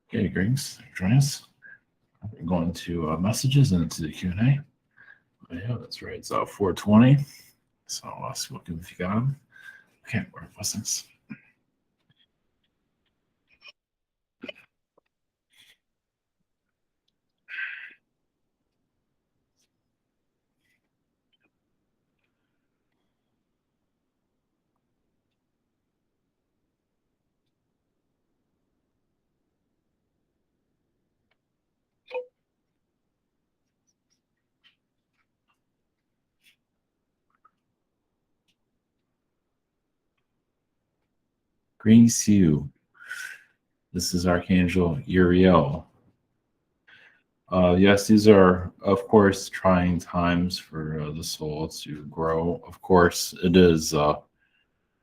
Okay, greetings. Join us. We're going to messages and into the Q&A. Oh, yeah, that's right. It's 4:20. So I'll ask what if you got them. Okay, where was this? Green Sioux. This is Archangel Uriel. Yes, these are, of course, trying times for the soul to grow. Of course, it is.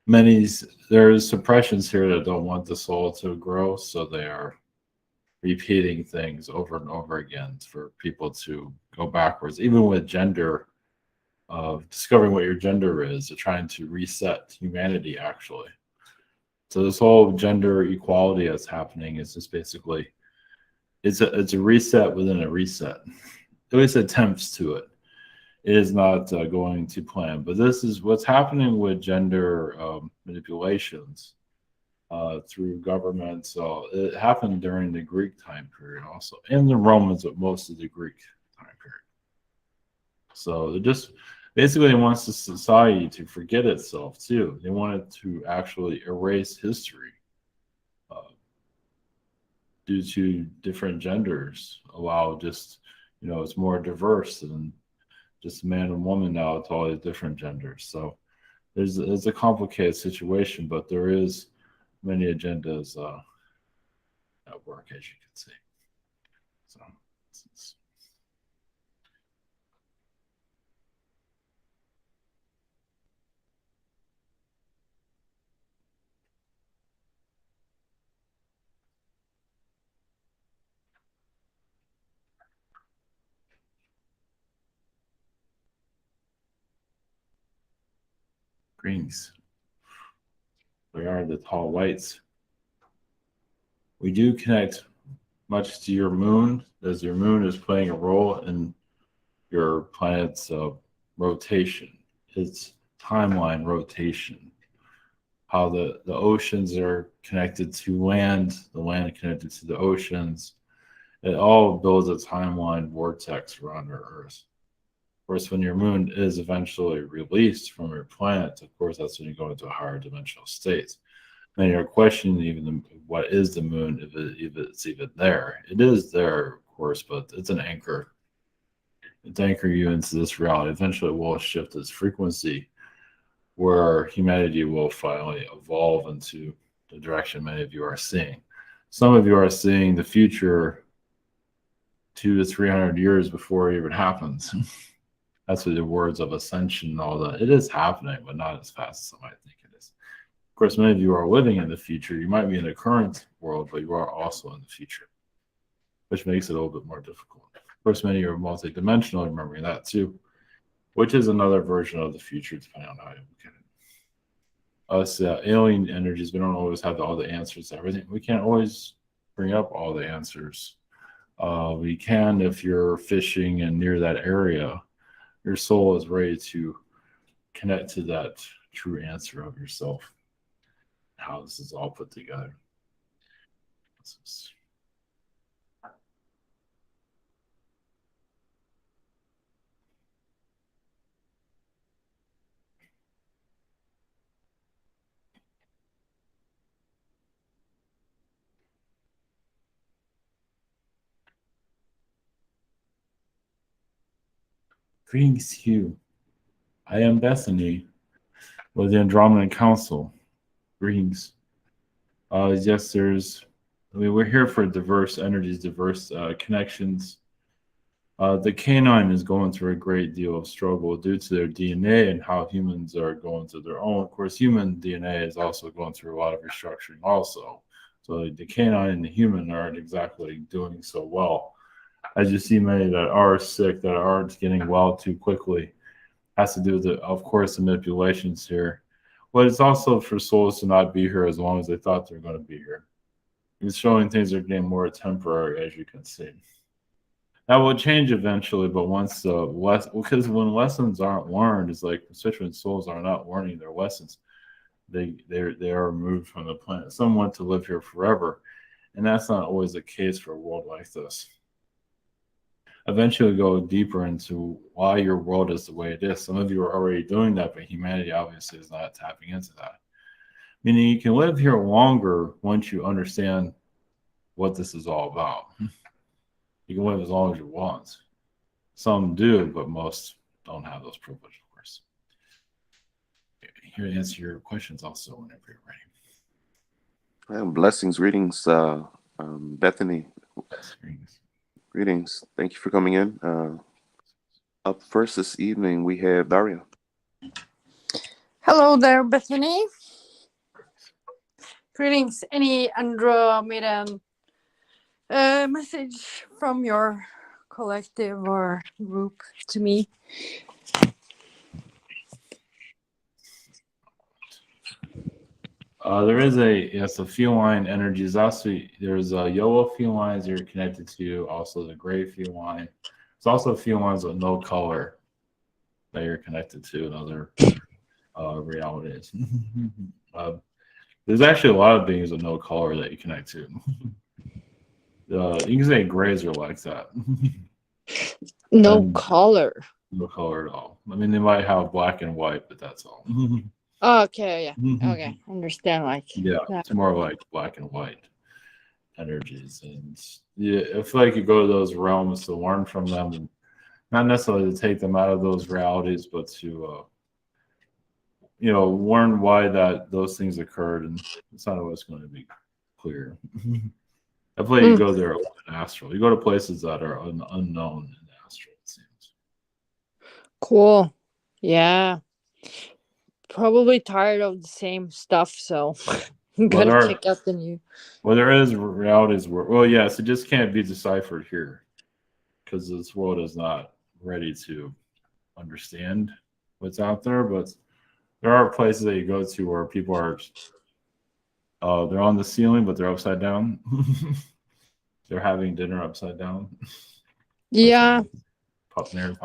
There's suppressions here that don't want the soul to grow, so they are repeating things over and over again for people to go backwards. Even with gender, of discovering what your gender is, trying to reset humanity, actually. So this whole gender equality that's happening is just basically it's a reset within a reset. At least attempts to it. It is not going to plan, but this is what's happening with gender manipulations through government. So it happened during the Greek time period also, and the Romans, but most of the Greek time period. So it just basically wants the society to forget itself too. They want it to actually erase history uh, due to different genders. Allow just it's more diverse than just man and woman now. It's all these different genders. So it's a complicated situation, but there is many agendas at work, as you can see. So. Greens. We are the tall whites. We do connect much to your moon, as your moon is playing a role in your planet's rotation, its timeline rotation, how the oceans are connected to land, the land connected to the oceans. It all builds a timeline vortex around our Earth. Of course, when your moon is eventually released from your planet, of course, that's when you go into a higher dimensional state. And you're questioning even what is the moon, if it's even there. It is there, of course, but it's an anchor. It's anchoring you into this reality. Eventually, it will shift its frequency where humanity will finally evolve into the direction many of you are seeing. Some of you are seeing the future 200 to 300 years before it even happens. That's what the words of ascension and all that. It is happening, but not as fast as some might think it is. Of course, many of you are living in the future. You might be in the current world, but you are also in the future, which makes it a little bit more difficult. Of course, many are multidimensional, remembering that too, which is another version of the future, depending on how you look at it. Us alien energies, we don't always have all the answers to everything. We can't always bring up all the answers. We can if you're fishing and near that area. Your soul is ready to connect to that true answer of yourself. How this is all put together. Greetings, Hugh. I am Bethany with the Andromeda Council. Greetings. Yes, we're here for diverse energies, diverse connections. The canine is going through a great deal of struggle due to their DNA and how humans are going through their own. Of course, human DNA is also going through a lot of restructuring also. So the canine and the human aren't exactly doing so well. As you see, many that are sick, that aren't getting well too quickly, has to do with, of course, the manipulations here. But it's also for souls to not be here as long as they thought they're going to be here. He's showing things are getting more temporary, as you can see. That will change eventually, but once because when lessons aren't learned, it's like especially when souls are not learning their lessons, they are removed from the planet. Some want to live here forever, and that's not always the case for a world like this. Eventually, go deeper into why your world is the way it is. Some of you are already doing that, but humanity obviously is not tapping into that. Meaning, you can live here longer once you understand what this is all about. You can live as long as you want. Some do, but most don't have those privileges, of course. Here to answer your questions also whenever you're ready. Blessings, greetings, Bethany. Yes, Greetings. Thank you for coming in. Up first this evening, we have Daria. Hello there, Bethany. Greetings. Any Andromeda message from your collective or group to me? There is a feline energies. Also, there's yellow felines you're connected to. Also, the gray feline. There's also felines with no color that you're connected to in other realities. There's actually a lot of beings with no color that you connect to. You can say grays are like that. No color. No color at all. I mean, they might have black and white, but that's all. Okay, yeah. Okay, understand. Like, yeah, it's more like black and white energies, and yeah, I feel like you go to those realms to learn from them, and not necessarily to take them out of those realities, but to learn why those things occurred, and it's not always going to be clear. I feel like you go there in Astral. You go to places that are unknown in Astral, it seems. Cool. Yeah. Probably tired of the same stuff, so gotta check out the new. Well, there is realities where, well, yes, it just can't be deciphered here because this world is not ready to understand what's out there. But there are places that you go to where people are, they're on the ceiling, but they're upside down. They're having dinner upside down. Yeah.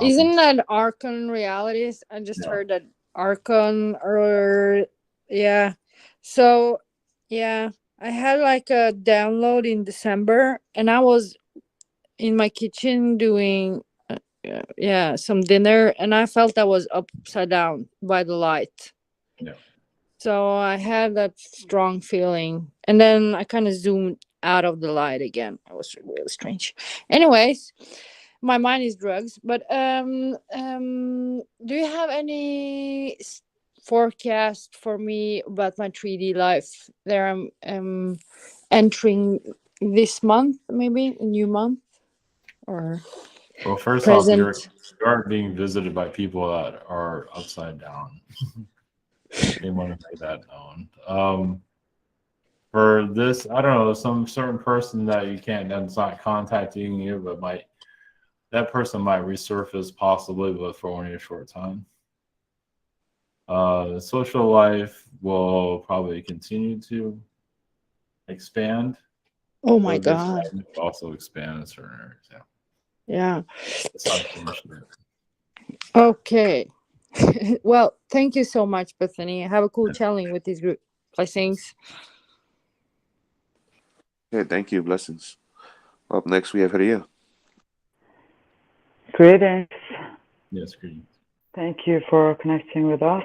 Isn't that Archon realities? I just heard that Archon or yeah. So yeah, I had like a download in December, and I was in my kitchen doing some dinner, and I felt I was upside down by the light. Yeah. So I had that strong feeling, and then I kind of zoomed out of the light again. It was really strange. Anyways, my mind is drugs, but do you have any forecast for me about my 3D life? There I'm entering this month, maybe a new month, or well, first present. off, you are being visited by people that are upside down. They want to make that known. For this, I don't know, some certain person that you can't, that's not contacting you, but that person might resurface possibly, but for only a short time. The social life will probably continue to expand. Oh my God. Also expand in certain areas. Yeah. It's not finished yet. Okay. Well, thank you so much, Bethany. Have a cool challenge with this group. Blessings. Okay, thank you. Blessings. Up next, we have Uriel. Greetings. Yes, greetings. Thank you for connecting with us.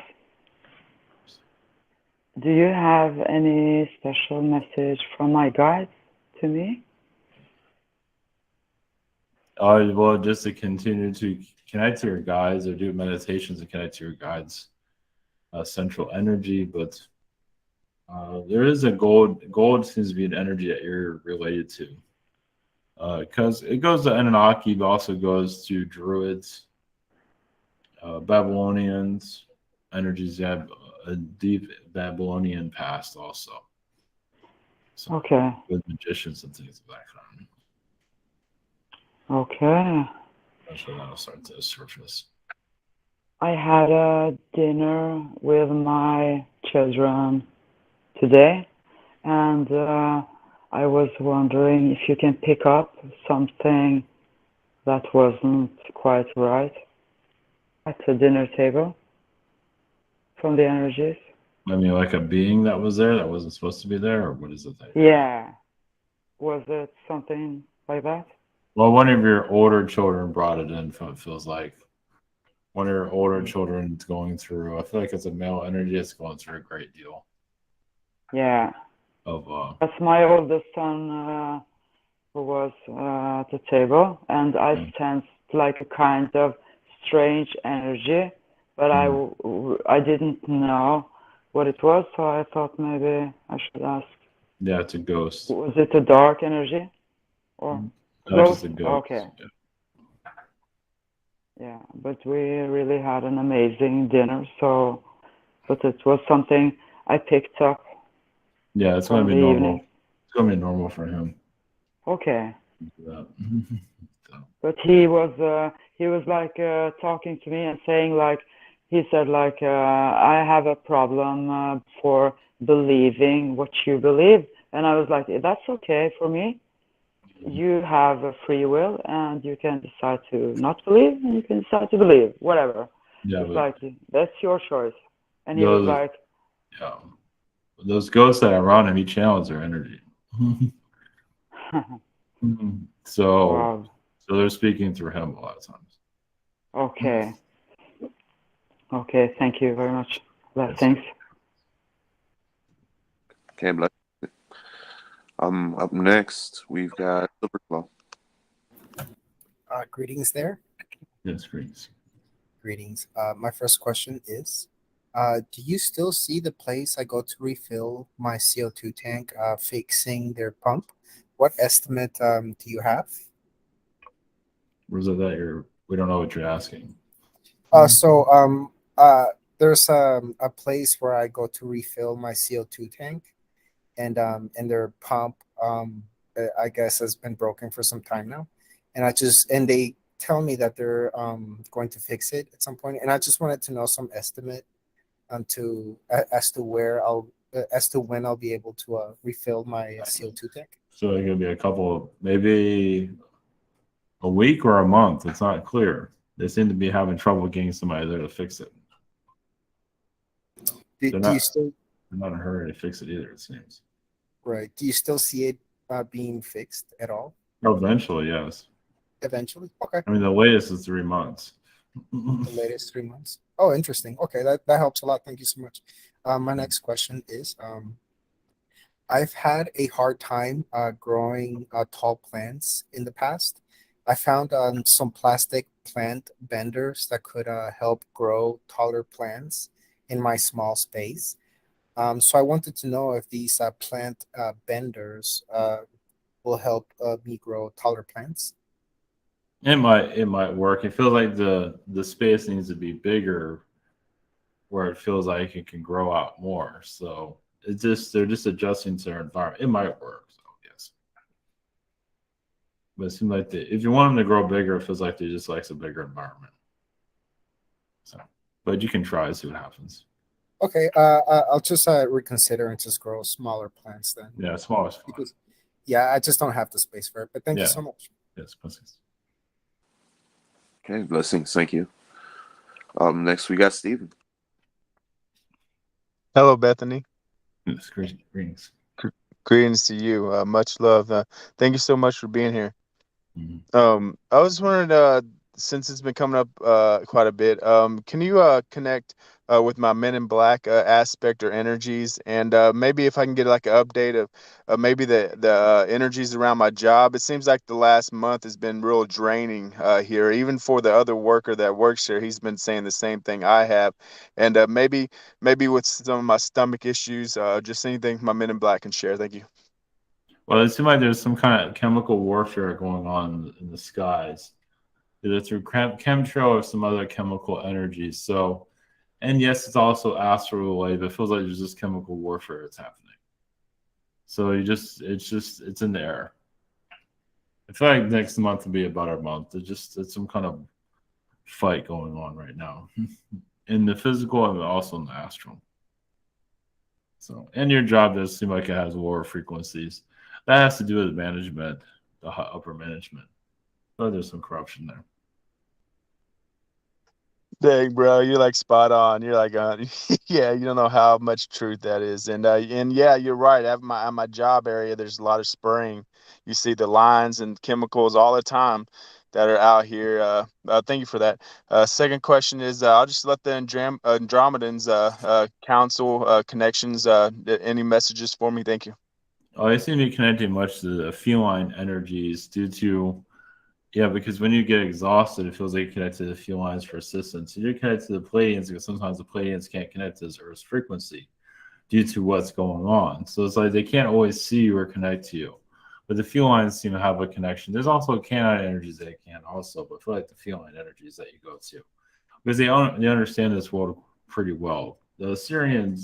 Do you have any special message from my guides to me? Well, just to continue to connect to your guides or do meditations and connect to your guides' central energy, but there is a gold. Gold seems to be an energy that you're related to, because it goes to Anunnaki, but also goes to Druids, Babylonians, energies that have a deep Babylonian past also. So, okay. With magicians and things of that kind. Okay. Eventually that'll start to surface. I had a dinner with my children today, and I was wondering if you can pick up something that wasn't quite right at the dinner table from the energies. I mean, like a being that was there that wasn't supposed to be there, or what is it? Yeah. Was it something like that? Well, one of your older children brought it in. It feels like one of your older children is going through. I feel like it's a male energy. It's going through a great deal Yeah. of. That's my oldest son who was at the table, and I sensed like a kind of strange energy, but I didn't know what it was, so I thought maybe I should ask. Yeah, it's a ghost. Was it a dark energy or No, just a ghost. Okay. Yeah, but we really had an amazing dinner, but it was something I picked up. Yeah, it's going to be normal. It's going to be normal for him. Okay. So. But he was like talking to me and saying like, he said like, I have a problem for believing what you believe, and I was like, that's okay for me. You have a free will, and you can decide to not believe, and you can decide to believe, whatever. Yeah, it's like, that's your choice. And he those, was like, yeah, those ghosts that are around him, he channels their energy. So, wow. So they're speaking through him a lot of times. Okay. Okay, thank you very much. Yes. Thanks. Okay, bless. Up next, we've got Superflow. Greetings there. Yes, greetings. Greetings. My first question is, do you still see the place I go to refill my CO2 tank fixing their pump? What estimate do you have? Where's it that we don't know what you're asking. There's a place where I go to refill my CO2 tank, and their pump I guess has been broken for some time now, and they tell me that they're going to fix it at some point, and I just wanted to know some estimate as to when I'll be able to refill my CO2 tank. So it could be maybe a week or a month. It's not clear. They seem to be having trouble getting somebody there to fix it. They're not in a hurry to fix it either, it seems. Right. Do you still see it being fixed at all? Eventually, yes. Eventually? Okay. I mean, the latest is 3 months. The latest 3 months. Oh, interesting. Okay, that helps a lot. Thank you so much. My next question is, I've had a hard time growing tall plants in the past. I found some plastic plant benders that could help grow taller plants in my small space. So I wanted to know if these plant benders will help me grow taller plants. It might work. It feels like the space needs to be bigger where it feels like it can grow out more. So they're just adjusting to their environment. It might work. So yes. But it seems like if you want them to grow bigger, it feels like they just like a bigger environment. So, but you can try to see what happens. Okay, I'll just reconsider and just grow smaller plants then. Yeah, small is fine. Because, yeah, I just don't have the space for it. But thank you so much. Yes, blessings. Okay, blessings. Thank you. Next we got Steven. Hello, Bethany. Yes, greetings. Greetings to you. Much love. Thank you so much for being here. Mm-hmm. I was wondering, since it's been coming up quite a bit, can you connect with my Men in Black aspect or energies, and maybe if I can get like an update of maybe the energies around my job. It seems like the last month has been real draining here, even for the other worker that works here. He's been saying the same thing I have, and maybe with some of my stomach issues, just anything my Men in Black can share. Thank you. Well, it seems like there's some kind of chemical warfare going on in the skies, either through chemtrail or some other chemical energies. So, and yes, it's also astral related, but it feels like there's just chemical warfare that's happening. So it's in the air. I feel like next month will be a better month. It's some kind of fight going on right now in the physical and also in the astral. So, and your job does seem like it has lower frequencies. that has to do with management, the upper management. But there's some corruption there. Dang, bro, you're like spot on. You're like, yeah, you don't know how much truth that is, and yeah, you're right. At my job area, there's a lot of spraying. You see the lines and chemicals all the time that are out here. Thank you for that. Second question is, I'll just let the Andromedans counsel connections. Any messages for me? Thank you. Oh, I seem to be connecting much to the feline energies due to, yeah, because when you get exhausted, it feels like you connect to the felines for assistance. You do connect to the Pleiadians because sometimes the Pleiadians can't connect to this Earth's frequency due to what's going on. So it's like they can't always see you or connect to you. But the felines seem to have a connection. There's also canine energies that can also, but I feel like the feline energies that you go to. Because they understand this world pretty well. The Syrian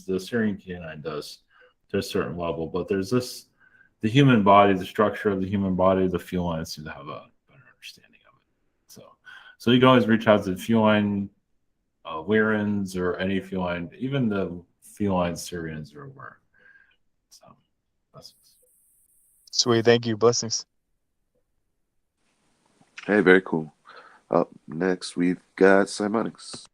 canine does to a certain level, but there's the human body, the structure of the human body, the felines seem to have a better understanding of it. So you can always reach out to the feline Lyrans or any feline, even the feline Syrians are aware. So blessings. Sweet, thank you, blessings. Hey, very cool. Up next, we've got Simonics.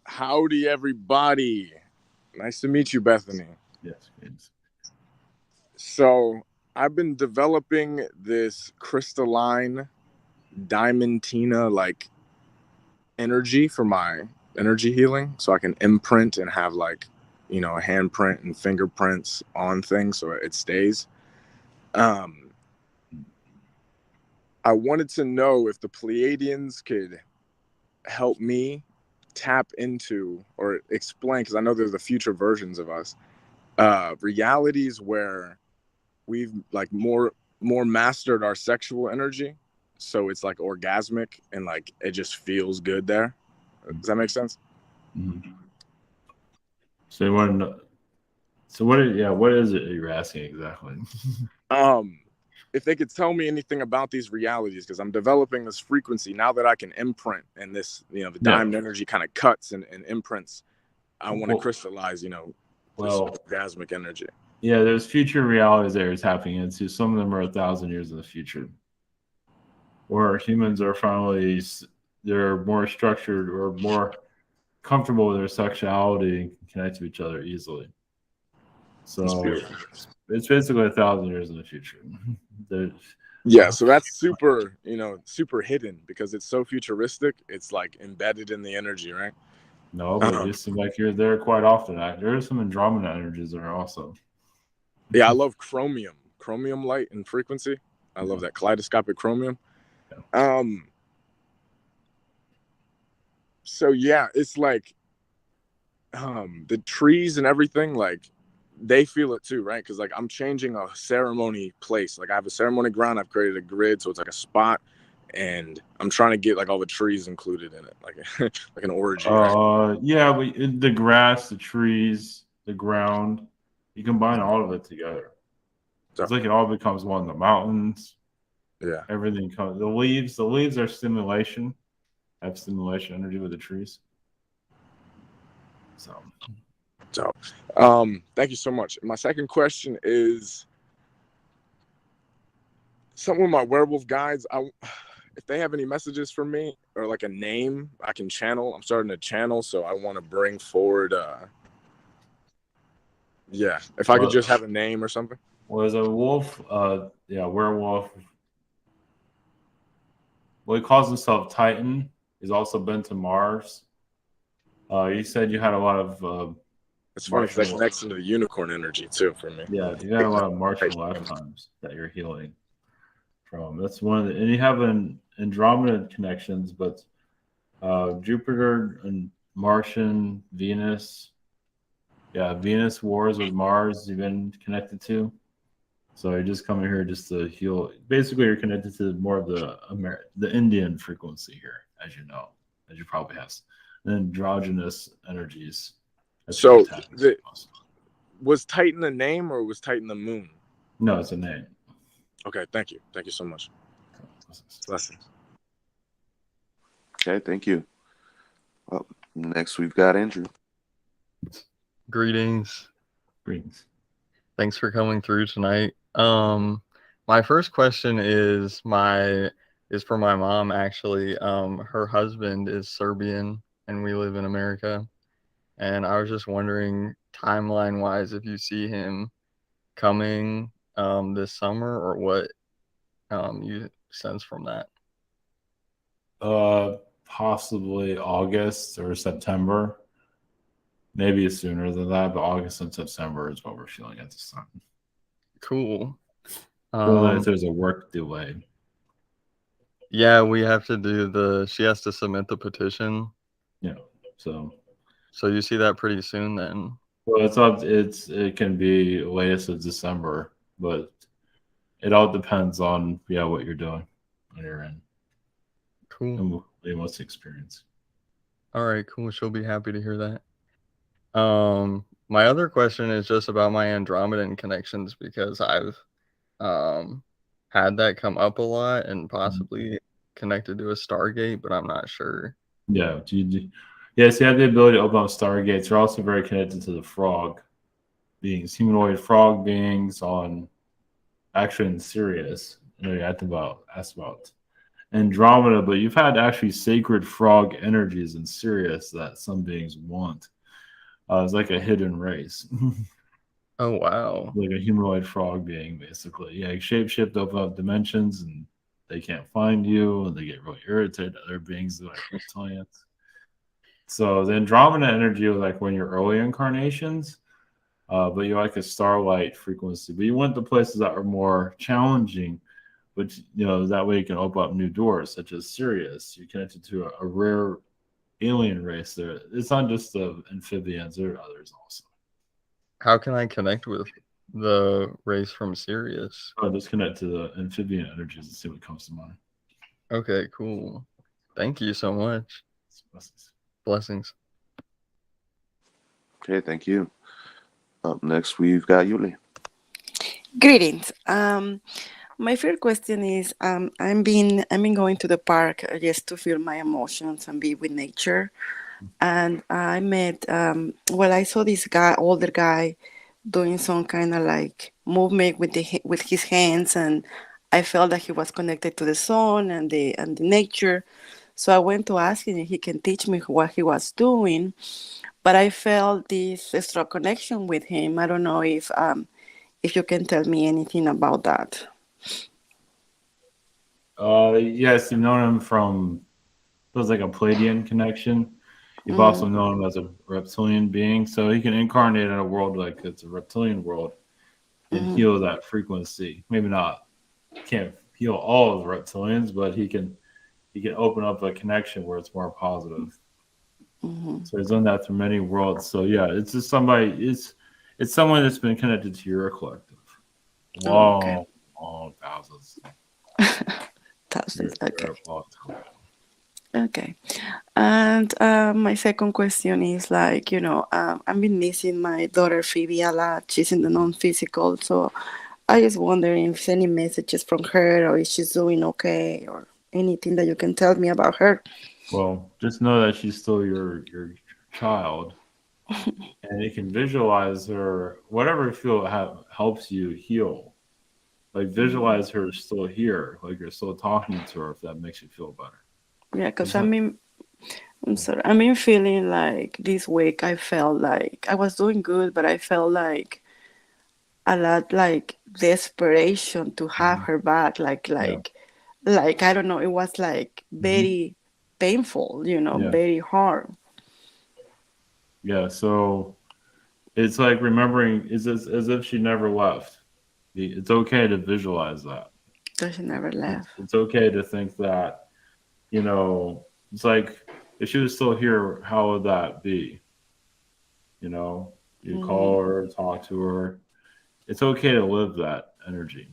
Howdy, everybody. Nice to meet you, Bethany. Yes, please. So I've been developing this crystalline diamantina like energy for my energy healing, so I can imprint and have like, you know, a handprint and fingerprints on things so it stays. I wanted to know if the Pleiadians could help me tap into or explain, because I know there's the future versions of us, realities where we've like more mastered our sexual energy, so it's like orgasmic and like it just feels good there. Does that make sense? Mm-hmm. So you want to know, so what is it you're asking exactly? If they could tell me anything about these realities, because I'm developing this frequency now that I can imprint, and this, you know, the diamond energy kind of cuts and imprints. I want to crystallize, you know, this orgasmic energy. Yeah, there's future realities that it's happening into. Some of them are 1,000 years in the future, where humans are finally, they're more structured or more comfortable with their sexuality and can connect to each other easily. So it's basically 1,000 years in the future. Yeah, so that's super, you know, super hidden because it's so futuristic. It's like embedded in the energy, right? No, but you seem like you're there quite often. There are some Andromeda energies there also. Yeah, I love chromium light and frequency. I love that kaleidoscopic chromium. Yeah. So yeah, it's like the trees and everything, like they feel it too, right? Because like I'm changing a ceremony place. Like I have a ceremony ground. I've created a grid, so it's like a spot, and I'm trying to get like all the trees included in it, like like an orgy. Right? Yeah, but the grass, the trees, the ground, you combine all of it together. It's like it all becomes one. The mountains, everything comes. The leaves are stimulation. Have stimulation energy with the trees. So, thank you so much. My second question is something with my werewolf guides. If they have any messages for me or like a name I can channel, I'm starting to channel, so I want to bring forward. If I could just have a name or something. Was a wolf, werewolf. Well, he calls himself Titan. He's also been to Mars. You said you had a lot of. It's funny because that connects into the unicorn energy too for me. Yeah, you got a lot of Martian lifetimes that you're healing from. That's one of the, and you have an Andromeda connections, but Jupiter and Martian, Venus. Yeah, Venus wars with Mars. You've been connected to. So you're just coming here just to heal. Basically, you're connected to more of the Indian frequency here, as you know, as you probably have. And androgynous energies. So was Titan a name or was Titan the moon? No, it's a name. Okay, thank you. Thank you so much. Blessings. Okay, thank you. Well, next we've got Andrew. Greetings. Thanks for coming through tonight. My first question is for my mom actually. Her husband is Serbian and we live in America. And I was just wondering, timeline wise, if you see him coming this summer or what you sense from that. Possibly August or September. Maybe sooner than that, but August and September is what we're feeling at this time. Cool. Well, if there's a work delay. Yeah, we have to do she has to submit the petition. Yeah. So you see that pretty soon then. Well, it can be latest of December, but it all depends on what you're doing on your end. Cool. And what's the experience. All right, cool. She'll be happy to hear that. My other question is just about my Andromedan connections because I've had that come up a lot and possibly connected to a Stargate, but I'm not sure. Yeah. Yes, you have the ability to open up Stargates. You're also very connected to the frog beings, humanoid frog beings actually in Sirius. You asked about Andromeda, but you've had actually sacred frog energies in Sirius that some beings want. It's like a hidden race. Oh, wow. Like a humanoid frog being, basically. Yeah, shapeshift, open up dimensions, and they can't find you, and they get really irritated. Other beings are like reptilians. So the Andromeda energy was like when you're early incarnations, but you're like a starlight frequency. But you went to places that are more challenging, but that way you can open up new doors, such as Sirius. You're connected to a rare alien race there. It's not just the amphibians, there are others also. How can I connect with the race from Sirius? Oh, just connect to the amphibian energies and see what comes to mind. Okay, cool. Thank you so much. Blessings. Okay, thank you. Up next, we've got Yuli. Greetings. My first question is, I've been going to the park just to feel my emotions and be with nature. And I met, I saw this older guy, doing some kind of like movement with his hands, and I felt that he was connected to the sun and the nature. So I went to ask him if he can teach me what he was doing, but I felt this strong connection with him. I don't know if you can tell me anything about that. Yes, you've known him from, it was like a Pleiadian connection. You've also known him as a reptilian being, so he can incarnate in a world like it's a reptilian world and heal that frequency. Maybe can't heal all of the reptilians, but he can open up a connection where it's more positive. So he's done that through many worlds. So yeah, it's just it's someone that's been connected to your collective. Long thousands. Thousands. Okay. And my second question is like, I've been missing my daughter Phoebe a lot. She's in the non-physical. So I just wondering if there's any messages from her or if she's doing okay or anything that you can tell me about her. Well, just know that she's still your child. And you can visualize her, whatever you feel helps you heal. Like visualize her still here, like you're still talking to her, if that makes you feel better. Yeah, because I'm feeling like this week I felt like I was doing good, but I felt like a lot like desperation to have her back. Like I don't know, it was like very painful, very hard. Yeah, so it's like remembering as if she never left. It's okay to visualize that. So she never left. It's okay to think that. It's like if she was still here, how would that be? You call her, talk to her. It's okay to live that energy.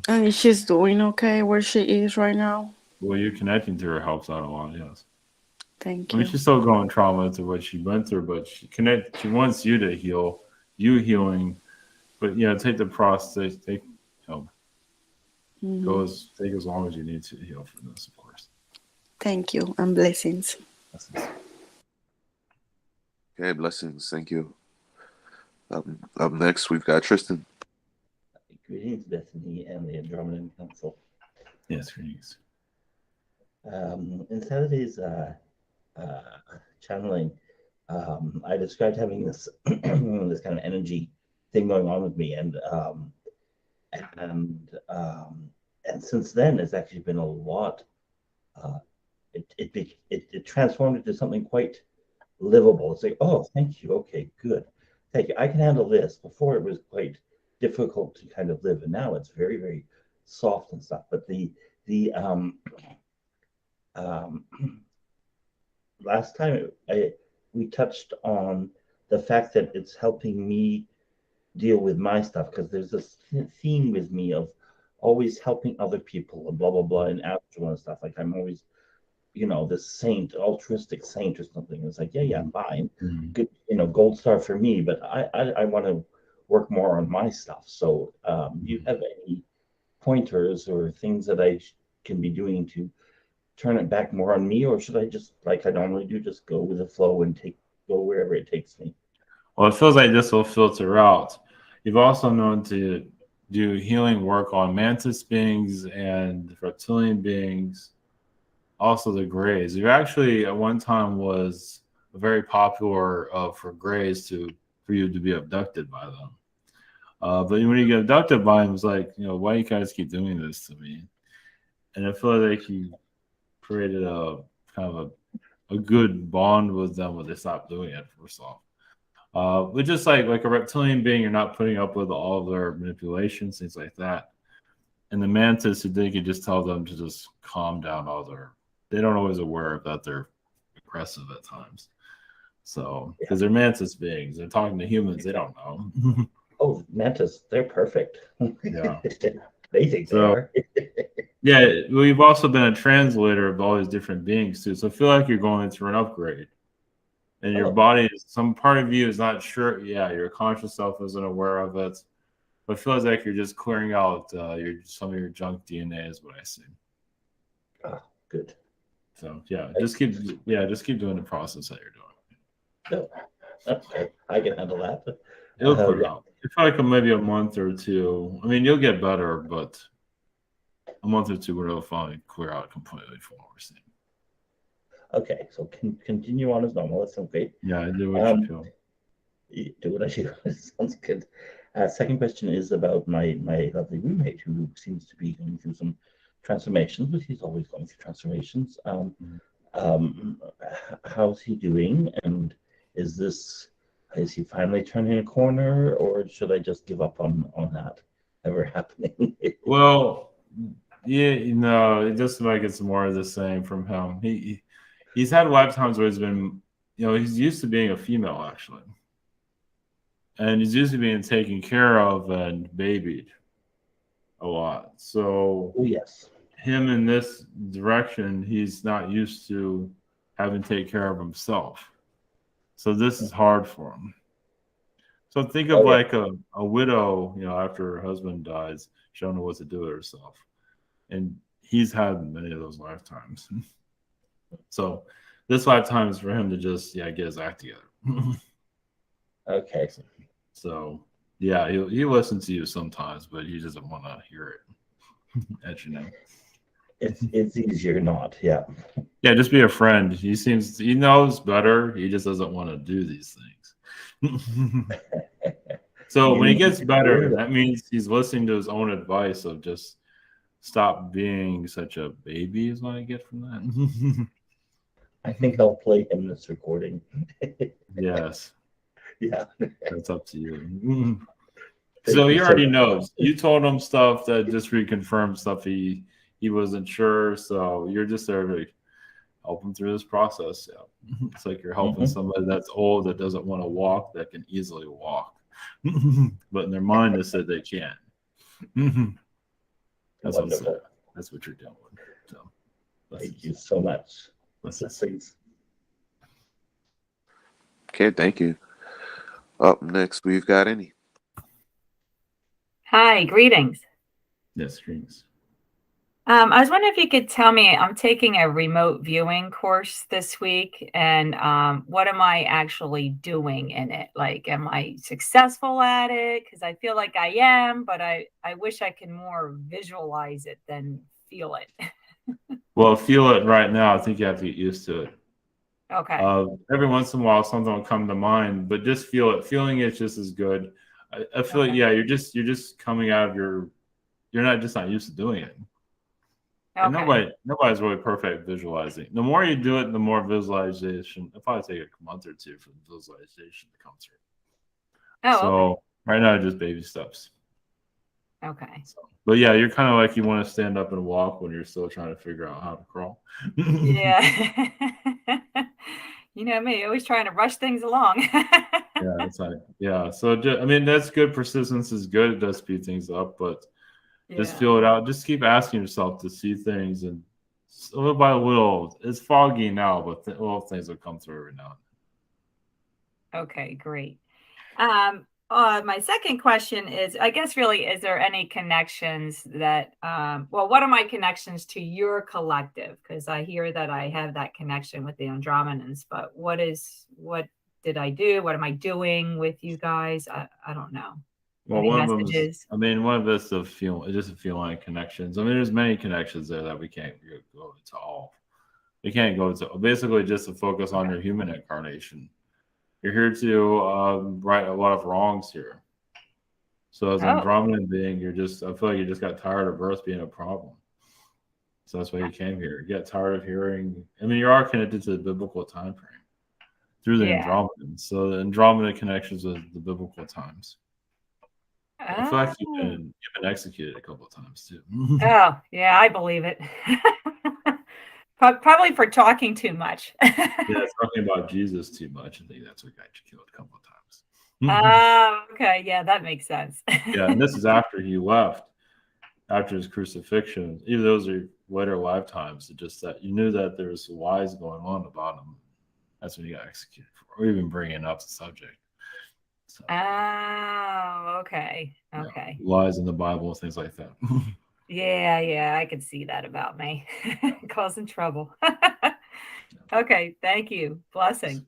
And she's doing okay where she is right now? Well, you connecting to her helps out a lot, yes. Thank you. I mean, she's still going trauma to what she went through, but she wants you to heal, you healing. But take the process, take as long as you need to heal from this, of course. Thank you, and blessings. Okay, blessings. Thank you. Up next, we've got Tristan. Greetings, Bethany and the Andromedan Council. Yes, greetings. In Saturday's channeling, I described having this this kind of energy thing going on with me, and since then, it's actually been a lot. It transformed into something quite livable. It's like, oh, thank you. Okay, good. Thank you. I can handle this. Before it was quite difficult to kind of live, and now it's very, very soft and stuff. But the last time we touched on the fact that it's helping me deal with my stuff, because there's this theme with me of always helping other people and blah blah blah and Astral and stuff. Like I'm always, this saint, altruistic saint or something. It's like, yeah, fine, good, gold star for me, but I want to work more on my stuff. So do you have any pointers or things that I can be doing to turn it back more on me, or should I just, like I normally do, just go with the flow and go wherever it takes me? Well, it feels like this will filter out. You've also known to do healing work on mantis beings and reptilian beings, also the grays. You actually at one time was very popular for grays for you to be abducted by them. But when you get abducted by them, it's like, why you guys keep doing this to me? And I feel like you created a kind of a good bond with them when they stopped doing it, first off. But just like a reptilian being, you're not putting up with all of their manipulations, things like that. And the mantis, they can just tell them to just calm down they don't always aware of that they're aggressive at times. So, because they're mantis beings, they're talking to humans, they don't know. Oh, mantis, they're perfect. Yeah. They think they are. Yeah, we've also been a translator of all these different beings too. So I feel like you're going through an upgrade. And your body some part of you is not sure. Yeah, your conscious self isn't aware of it. But it feels like you're just clearing out some of your junk DNA is what I see. Oh, good. So just keep doing the process that you're doing. No, okay, I can handle that. It'll clear out. It's like maybe a month or two. I mean, you'll get better, but a month or two will finally clear out completely from what we're seeing. Okay, so continue on as normal. That sounds great. Yeah, do what you feel. Do what I do. Sounds good. Second question is about my lovely roommate, who seems to be going through some transformations, but he's always going through transformations. How's he doing? And is he finally turning a corner, or should I just give up on that ever happening? Well, yeah, it just like it's more of the same from him. He's had lifetimes where he's been, he's used to being a female actually. And he's used to being taken care of and babied a lot. So yes, him in this direction, he's not used to having to take care of himself. So this is hard for him. So think of like a widow, after her husband dies, she don't know what to do with herself. And he's had many of those lifetimes. So this lifetime is for him to just get his act together. Okay. So he listens to you sometimes, but he doesn't want to hear it. As you know. It's easier not, yeah. Yeah, just be a friend. He knows better. He just doesn't want to do these things. So when he gets better, that means he's listening to his own advice of just stop being such a baby is what I get from that. I think I'll play him this recording. Yes. Yeah. That's up to you. So he already knows. You told him stuff that just reconfirmed stuff he wasn't sure. So you're just there to help him through this process. Yeah. It's like you're helping somebody that's old that doesn't want to walk that can easily walk. But in their mind they said they can't. That's wonderful. That's what you're doing. So thank you so much. Blessings. Okay, thank you. Up next, we've got Annie. Hi, greetings. Yes, greetings. I was wondering if you could tell me, I'm taking a remote viewing course this week, and what am I actually doing in it? Like, am I successful at it? Because I feel like I am, but I wish I could more visualize it than feel it. Well, feel it right now. I think you have to get used to it. Okay. Every once in a while, something will come to mind, but just feel it. Feeling it's just as good. I feel like, yeah, you're just coming out of you're not used to doing it. And Okay. nobody's really perfect at visualizing. The more you do it, the more visualization. It'll probably take a month or two for the visualization to come through. Oh, okay. So right now, just baby steps. Okay. So, but yeah, you're kind of like you want to stand up and walk when you're still trying to figure out how to crawl. Yeah. You know me, always trying to rush things along. Yeah, it's like yeah. So I mean, that's good. Persistence is good. It does speed things up, but just Yeah. feel it out. Just keep asking yourself to see things, and little by little. It's foggy now, but little things will come through every now and Okay, great. My second question is, I guess, really, is there any connections that, well, what are my connections to your collective? Because I hear that I have that connection with the Andromedans, but what did I do? What am I doing with you guys? I don't know. Well, Any one of them is, messages? I mean, one of it's the feel, just a feeling connections. I mean, there's many connections there that we can't go into all. We can't go to basically just to focus on your human incarnation. You're here to right a lot of wrongs here. So as an Oh, Andromedan being, I feel like you just got tired of Earth being a problem. So that's why you came here. You get tired of hearing. I mean, you are connected to the biblical time frame through the yeah. Andromedan. So the Andromeda connections with the biblical times. I feel like Oh, you've been executed a couple of times too. oh, yeah, I believe it. Probably for talking too much. Yeah, talking about Jesus too much. I think that's what got you killed a couple of times. Oh, okay. Yeah, that makes sense. Yeah, and this is after he left, after his crucifixion. Even those are later lifetimes. It just that you knew that there was lies going on about him. That's when he got executed for, or even bringing up the subject. So, Oh, okay. yeah, Okay. lies in the Bible, things like that. Yeah, yeah, I could see that about me. Causing trouble. Okay, thank you. Blessing.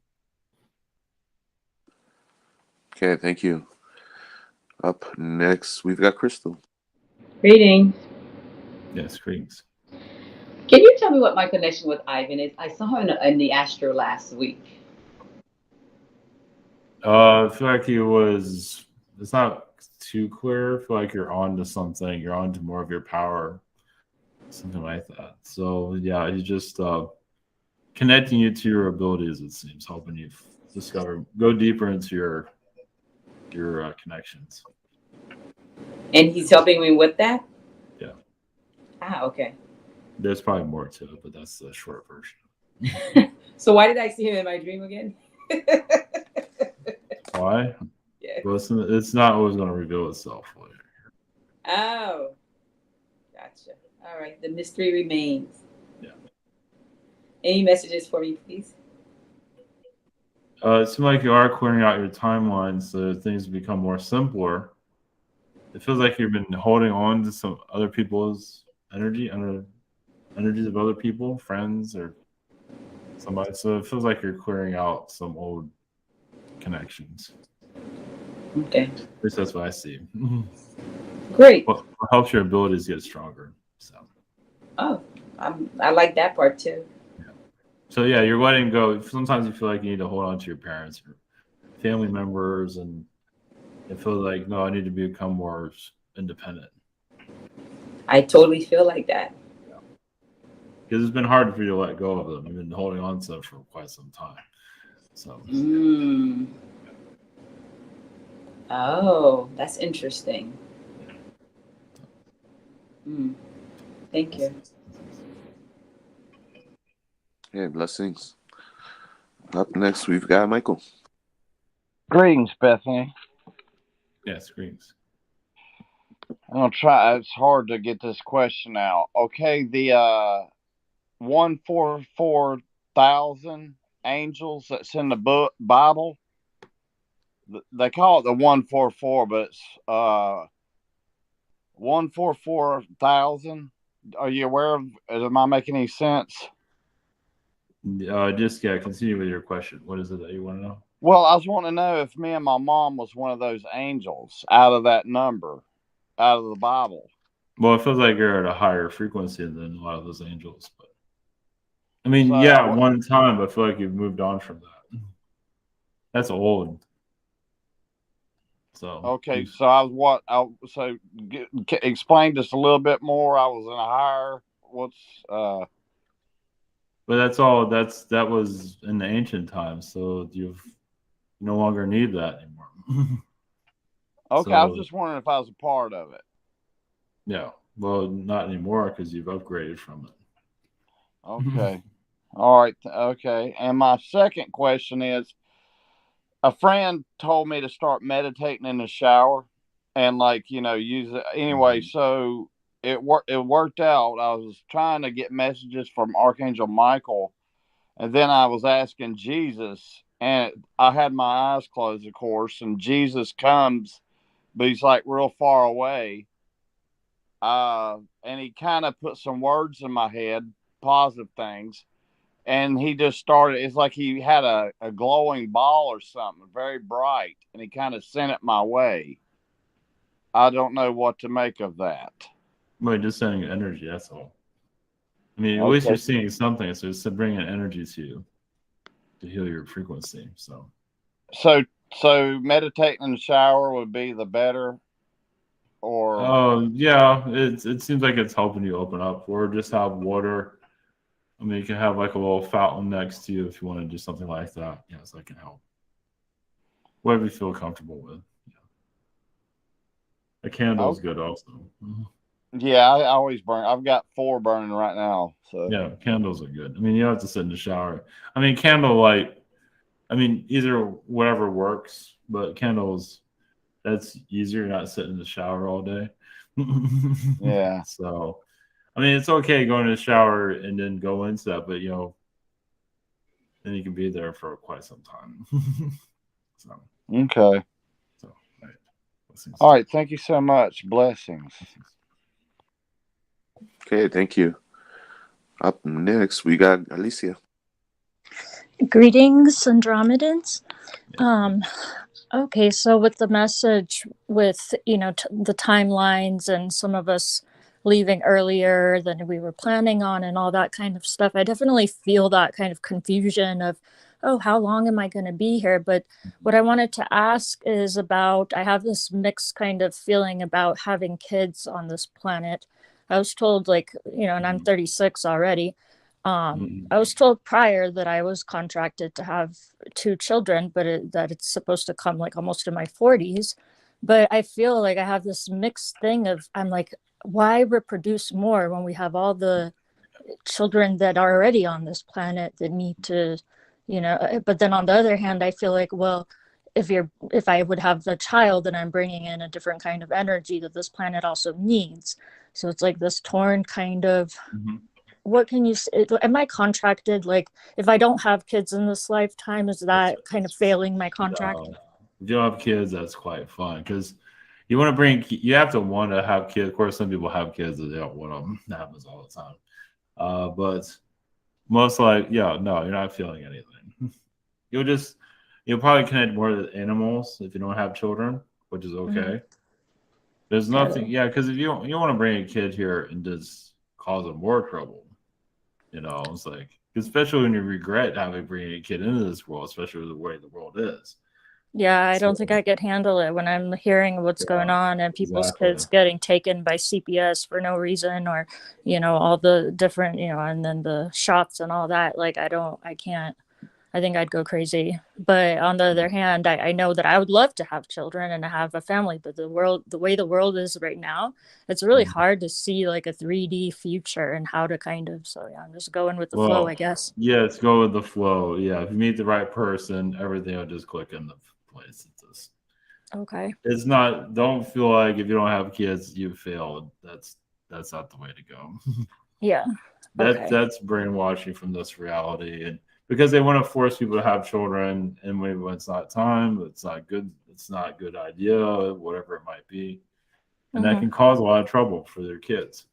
Okay, thank you. Up next, we've got Crystal. Greetings. Yes, greetings. Can you tell me what my connection with Ivan is? I saw him in the Astral last week. I feel like it's not too clear. I feel like you're on to something. You're on to more of your power, something like that. So, yeah, he's just connecting you to your abilities, it seems, helping you go deeper into your connections. And he's helping me with that? Yeah. Ah, okay. There's probably more to it, but that's the short version. So why did I see him in my dream again? Why? Yeah. Well, it's not always going to reveal itself later. Oh, gotcha. All right. The mystery remains. Yeah. Any messages for me, please? It seems like you are clearing out your timeline so that things become more simpler. It feels like you've been holding on to some other people's energies of other people, friends, or somebody. So it feels like you're clearing out some old connections. Okay. At least that's what I see. Great. Well, it helps your abilities get stronger. So. Oh, I like that part too. Yeah. So yeah, you're letting go. Sometimes you feel like you need to hold on to your parents or family members, and it feels like no, I need to become more independent. I totally feel like that. Yeah. Because it's been hard for you to let go of them. You've been holding on to them for quite some time. So. Mm. Oh, that's interesting. Mm. Thank you. Yeah, blessings. Up next, we've got Michael. Greetings, Bethany. Yes, greetings. I'm gonna try. It's hard to get this question out. Okay, the 144,000 angels that's in the Bible. They call it the 144, but it's 144,000. are you aware of? Am I making any sense? Just continue with your question. What is it that you want to know? Well, I was wanting to know if me and my mom was one of those angels out of that number, out of the Bible. Well, it feels like you're at a higher frequency than a lot of those angels. But I mean, So yeah, one time, but I feel like you've moved on from that. That's old. So okay, so I was what? Explain just a little bit more. I was in a higher. But that's all. That was in the ancient times. So you no longer need that anymore. Okay, I was just wondering if I was a part of it. Yeah. Well, not anymore because you've upgraded from it. Okay. All right. Okay. And my second question is, a friend told me to start meditating in the shower and use it anyway. So it worked out. I was trying to get messages from Archangel Michael, and then I was asking Jesus, and I had my eyes closed, of course, and Jesus comes, but he's like real far away. And he kind of put some words in my head, positive things. And he just started, it's like he had a glowing ball or something, very bright, and he kind of sent it my way. I don't know what to make of that. Well, just sending energy, that's all. I mean, at least you're seeing something, so it's bringing energy to you to heal your frequency. So meditating in the shower would be the better, or? Oh, yeah, it seems like it's helping you open up, or just have water. I mean, you can have like a little fountain next to you if you want to do something like that. Yeah, so that can help. Whatever you feel comfortable with. Yeah. A candle is good also. Mm-hmm. Yeah, I always burn. I've got 4 burning right now. So yeah, candles are good. I mean, you don't have to sit in the shower. I mean, candlelight. I mean, either whatever works, but candles, that's easier. You're not sitting in the shower all day. Yeah. So, I mean, it's okay going to the shower and then go into that, but then you can be there for quite some time. So. Okay. So, right. All right. Thank you so much. Blessings. Okay, thank you. Up next, we got Alicia. Greetings, Andromedans. Okay, so with the message with, the timelines and some of us leaving earlier than we were planning on and all that kind of stuff, I definitely feel that kind of confusion of, oh, how long am I going to be here? But what I wanted to ask is about, I have this mixed kind of feeling about having kids on this planet. I was told and I'm 36 already. I was told prior that I was contracted to have 2 children, but that it's supposed to come like almost in my 40s. But I feel like I have this mixed thing of, I'm like, why reproduce more when we have all the children that are already on this planet that need to, but then on the other hand, I feel like, well, if I would have the child, then I'm bringing in a different kind of energy that this planet also needs. So it's like this torn kind of, what can you say? Am I contracted? Like, if I don't have kids in this lifetime, is that kind of failing my contract? If you don't have kids, that's quite fun because you have to want to have kids. Of course, some people have kids that they don't want them. That happens all the time. But most no, you're not feeling anything. You'll probably connect more to animals if you don't have children, which is okay. There's nothing, because if you don't want to bring a kid here and just cause them more trouble. It's like, especially when you regret bringing a kid into this world, especially the way the world is. Yeah, I don't think I could handle it when I'm hearing what's going on and people's kids getting taken by CPS for no reason, or, all the different, and then the shots and all that. Like, I can't. I think I'd go crazy. But on the other hand, I know that I would love to have children and to have a family, but the way the world is right now, it's really hard to see like a 3D future and how to I'm just going with the flow, I guess. Yeah, let's go with the flow. Yeah, if you meet the right person, everything will just click into place. Okay. It's not, don't feel like if you don't have kids, you failed. That's not the way to go. Yeah. That's brainwashing from this reality, and because they want to force people to have children, and maybe when it's not time, it's not good. It's not a good idea, whatever it might be, and that can cause a lot of trouble for their kids.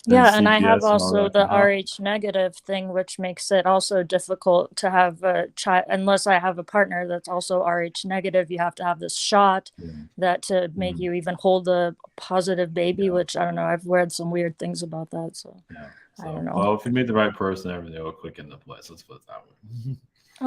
Yeah, and I have CPS and all also that the can help. RH negative thing, which makes it also difficult to have a child unless I have a partner that's also RH negative. You have to have this shot that to make you even hold a positive baby, which I don't know. I've read some weird things about that, so I don't know. Well, if you meet the right person, everything will click into place. Let's put it that way.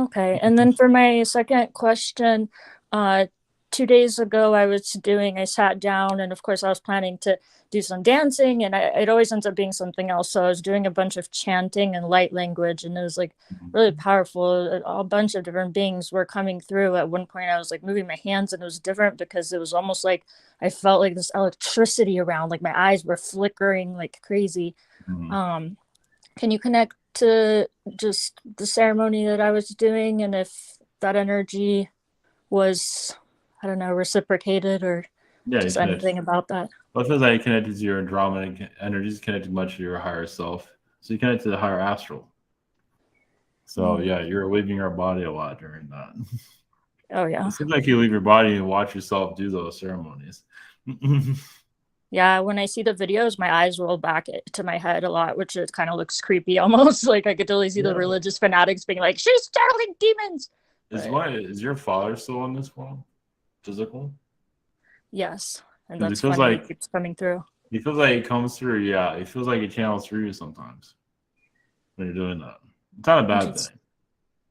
Okay, and then for my second question, 2 days ago I sat down, and of course I was planning to do some dancing, and it always ends up being something else. So I was doing a bunch of chanting and light language, and it was like really powerful. A bunch of different beings were coming through. At one point I was like moving my hands, and it was different because it was almost like I felt like this electricity around, like my eyes were flickering like crazy. Can you connect to just the ceremony that I was doing, and if that energy was, I don't know, reciprocated or just anything about that? Well, it feels like you connected to your Andromedic energies, connected much to your higher self. So you connect to the higher astral. So yeah, you're leaving your body a lot during that. Oh yeah. It seems like you leave your body and watch yourself do those ceremonies. Yeah, when I see the videos, my eyes roll back to my head a lot, which it kind of looks creepy almost. Like I could totally see the religious fanatics being like, she's channeling demons. Is your father still in this world? Physical? Yes. And 'Cause that's it feels funny, like it keeps coming through. It feels like it comes through. Yeah, it feels like it channels through you sometimes when you're doing that. It's not a bad thing.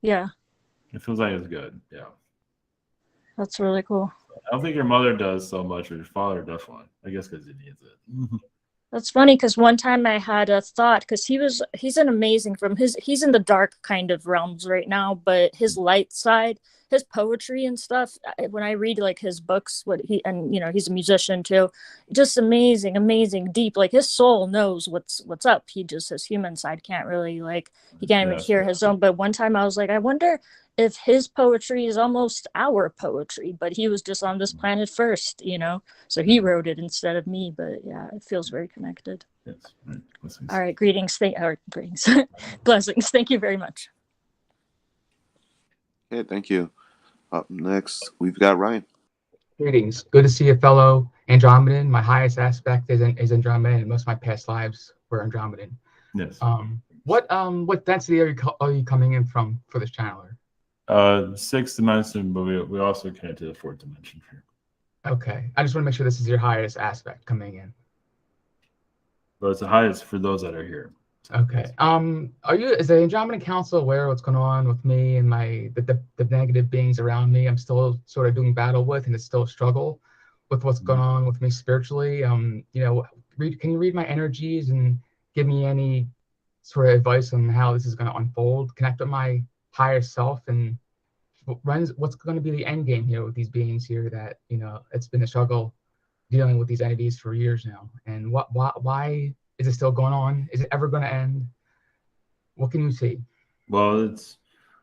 Yeah. It feels like it's good. Yeah. That's really cool. I don't think your mother does so much, but your father definitely. I guess because he needs it. That's funny because one time I had a thought because he's an amazing he's in the dark kind of realms right now, but his light side, his poetry and stuff, when I read like his books, he's a musician too, just amazing, deep, like his soul knows what's up. He just, his human side can't really he can't even hear his own. But one time I was like, I wonder if his poetry is almost our poetry, but he was just on this planet first, so he wrote it instead of me. But yeah, it feels very connected. Yes. Right. All right, greetings, blessings. Thank you very much. Okay, thank you. Up next, we've got Ryan. Greetings. Good to see a fellow Andromedan. My highest aspect is Andromedan, and most of my past lives were Andromedan. Yes. What density are you coming in from for this channeler? 6th dimension, but we also connect to the 4th dimension here. Okay. I just want to make sure this is your highest aspect coming in. But it's the highest for those that are here. Okay. Is the Andromedan Council aware of what's going on with me and the negative beings around me? I'm still sort of doing battle with, and it's still a struggle with what's going on with me spiritually. Can you read my energies and give me any sort of advice on how this is going to unfold? Connect with my higher self, and what's going to be the end game here with these beings here that, it's been a struggle dealing with these entities for years now. And why is it still going on? Is it ever going to end? What can you see? Well,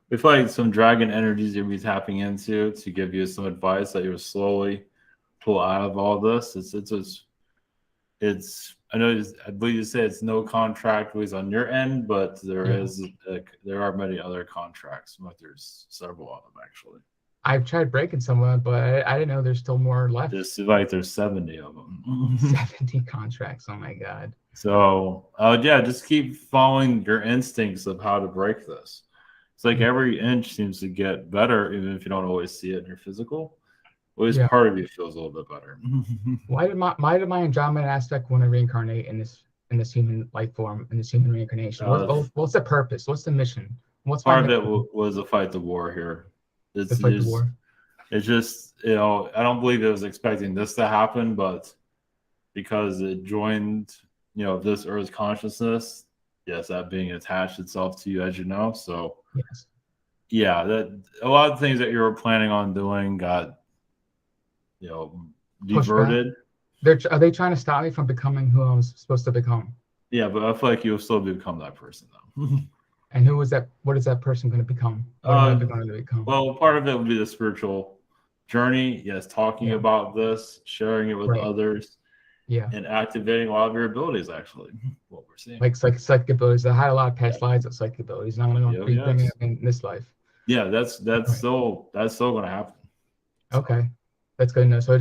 we feel like some dragon energies you'll be tapping into to give you some advice that you'll slowly pull out of all this. I believe you said it's no contract was on your end, but there are many other contracts. Like there's several of them actually. I've tried breaking some of them, but I didn't know there's still more left. There's 70 of them. 70 contracts. Oh my God. So just keep following your instincts of how to break this. It's like every inch seems to get better, even if you don't always see it in your physical. At least part of you feels a little bit better. Why did my Andromeda aspect want to reincarnate in this human life form, in this human reincarnation? What's the purpose? What's the mission? What's part of it was to fight the war here. The war. It's just, I don't believe it was expecting this to happen, but because it joined, this Earth's consciousness, yes, that being attached itself to you, as you know. So yes. Yeah, that a lot of things that you were planning on doing got diverted. Are they trying to stop me from becoming who I was supposed to become? Yeah, but I feel like you'll still become that person though. And who is that? What is that person going to become? What am I going to become? Well, part of it will be the spiritual journey. Yes, talking about this, sharing it with others, and activating a lot of your abilities. Actually, what we're seeing, like psychic abilities. I had a lot of past lives of psychic abilities, and I'm going to be bringing them in this life. Yeah, that's still going to happen. Okay, That's good to know. So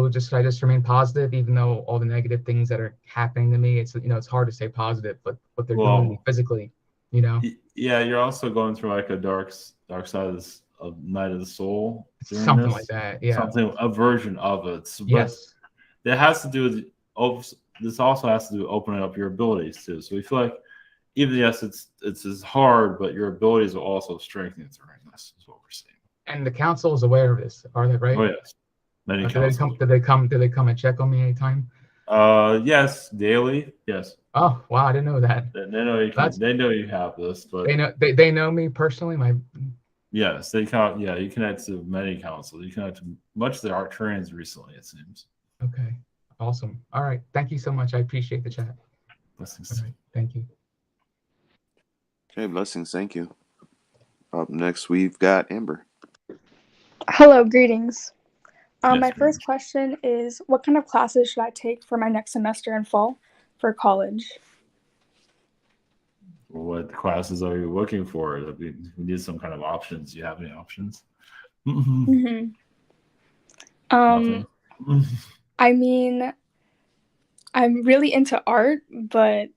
I just remain positive, even though all the negative things that are happening to me. It's it's hard to stay positive, but what they're doing to me physically, Yeah, you're also going through like a dark side of night of the soul during something this. like that. Yeah. Something, a version of it. But Yes. that has to do with this. Also has to do with opening up your abilities too. So we feel like even yes, it's as hard, but your abilities will also strengthen during this. Is what we're seeing. And the council is aware of this, are they right? Oh yes, many Do they councils. Do they come and check on me anytime? Yes, daily. Yes. Oh wow, I didn't know that. They know you can, they know you have this, but they know me personally. Yes, they count. Yeah, you connect to many councils. You connect to much of the Archangels recently, it seems. Okay, awesome. All right, thank you so much. I appreciate the chat. Blessings. All right, thank you. Okay, blessings. Thank you. Up next, we've got Amber. Hello, greetings. Yes, my first question is, what kind of classes should I take for my next semester in fall for college? What classes are you looking for? We need some kind of options. Do you have any options? Mm-hmm. Nothing. I mean, I'm really into art, but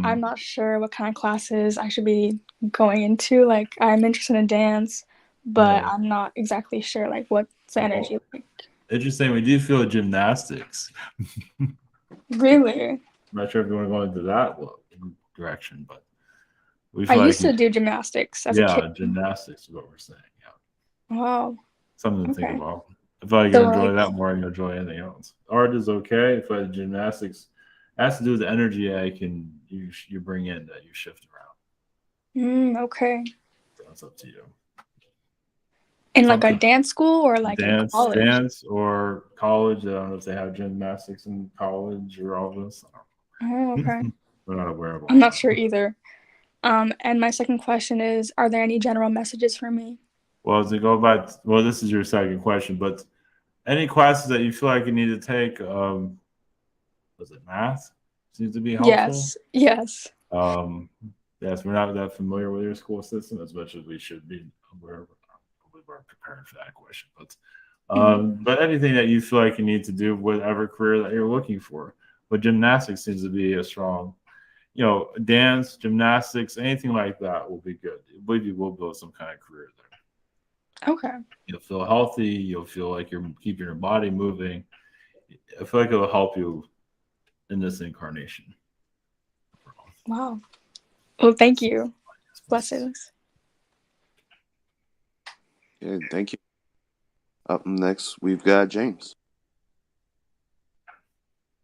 I'm not sure what kind of classes I should be going into. Like, I'm interested in dance, but I'm not exactly sure, like, what's the energy like. Interesting. We do feel gymnastics. Really? I'm not sure if you want to go into that direction, but we feel I like used to do gymnastics as a kid. Gymnastics is what we're saying. Yeah. Wow. Something to think Okay. about. If I So, enjoy like, that more, I can enjoy anything else. Art is okay. If I gymnastics has to do with the energy you bring in that you shift around. Okay. That's up to you. In like a dance school or like in college? Dance or college. I don't know if they have gymnastics in college or all this. Oh, okay. We're not aware of all I'm not sure either. And my second question is, are there any general messages for me? Well, to go back, well, this is your second question, but any classes that you feel like you need to take, was it math? Seems to be helpful. Yes. Yes. Yes, we're not that familiar with your school system as much as we should be. We're prepared for that question, but anything that you feel like you need to do, whatever career that you're looking for, but gymnastics seems to be a strong, dance, gymnastics, anything like that will be good. I believe you will build some kind of career there. Okay. You'll feel healthy. You'll feel like you're keeping your body moving. I feel like it'll help you in this incarnation. Wow. Well, thank you. Blessings. Okay, thank you. Up next, we've got James.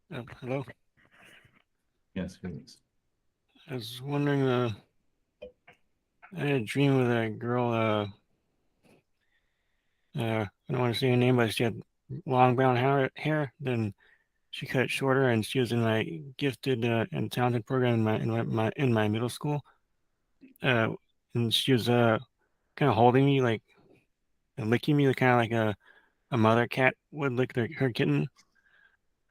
Hello. Yes, please. I was wondering, I had a dream with a girl, I don't want to say her name, but she had long brown hair. Then she cut it shorter, and she was in my gifted and talented program in my middle school. And she was kind of holding me, like licking me, kind of like a mother cat would lick her kitten.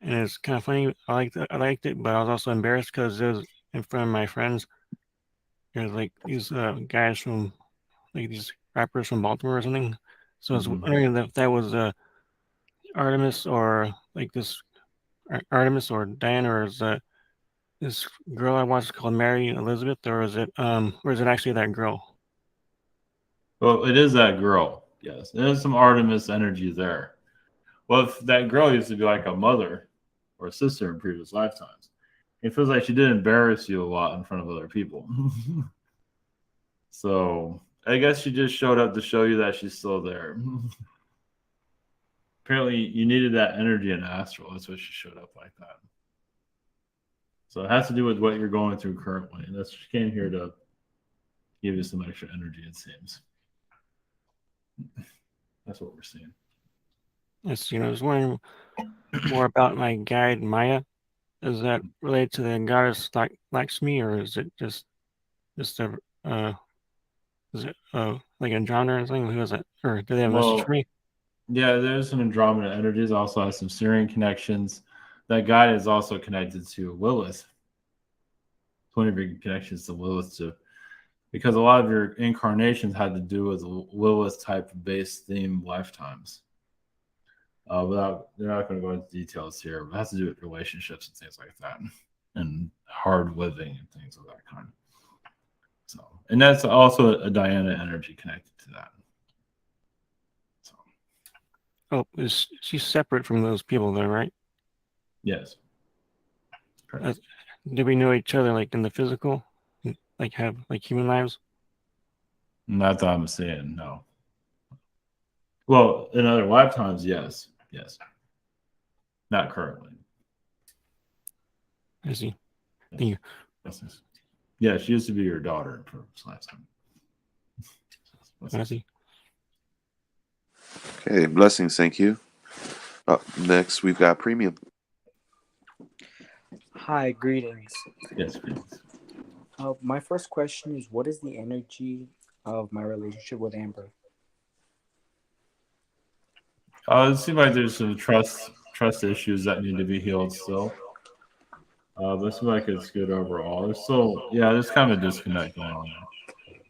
And it's kind of funny. I liked it, but I was also embarrassed because it was in front of my friends. There's like these guys from like these rappers from Baltimore or something. So I was wondering if that was Artemis or like this Artemis or Diana, or is that this girl I watched called Mary Elizabeth, or is it actually that girl? Well, it is that girl. Yes, there's some Artemis energy there. Well, if that girl used to be like a mother or a sister in previous lifetimes, it feels like she did embarrass you a lot in front of other people. So I guess she just showed up to show you that she's still there. Apparently, you needed that energy in Astral. That's why she showed up like that. So it has to do with what you're going through currently. And she came here to give you some extra energy, it seems. That's what we're seeing. Yes, I was wondering more about my guide Maya. Is that related to the goddess Lakshmi, or is it just a is it like Andromeda or something? Who is it? Or do they have a message for me? Yeah, there's some Andromeda energies. Also has some Syrian connections. That guide is also connected to Lilith. 20 big connections to Lilith too, because a lot of your incarnations had to do with Lilith type based theme lifetimes. They're not going to go into details here. But it has to do with relationships and things like that, and hard living and things of that kind. So, and that's also a Diana energy connected to that. So. Oh, she's separate from those people, though, right? Yes. Do we know each other like in the physical, like have like human lives? Not that I'm saying, no. Well, in other lifetimes, yes. Not currently. I see. Thank you. Yeah, she used to be your daughter for last time. I see. Okay, blessings. Thank you. Up next, we've got Premium. Hi, greetings. Yes, greetings. My first question is, what is the energy of my relationship with Amber? It seems like there's some trust issues that need to be healed still. But it seems like it's good overall. There's still, there's kind of a disconnect going on there.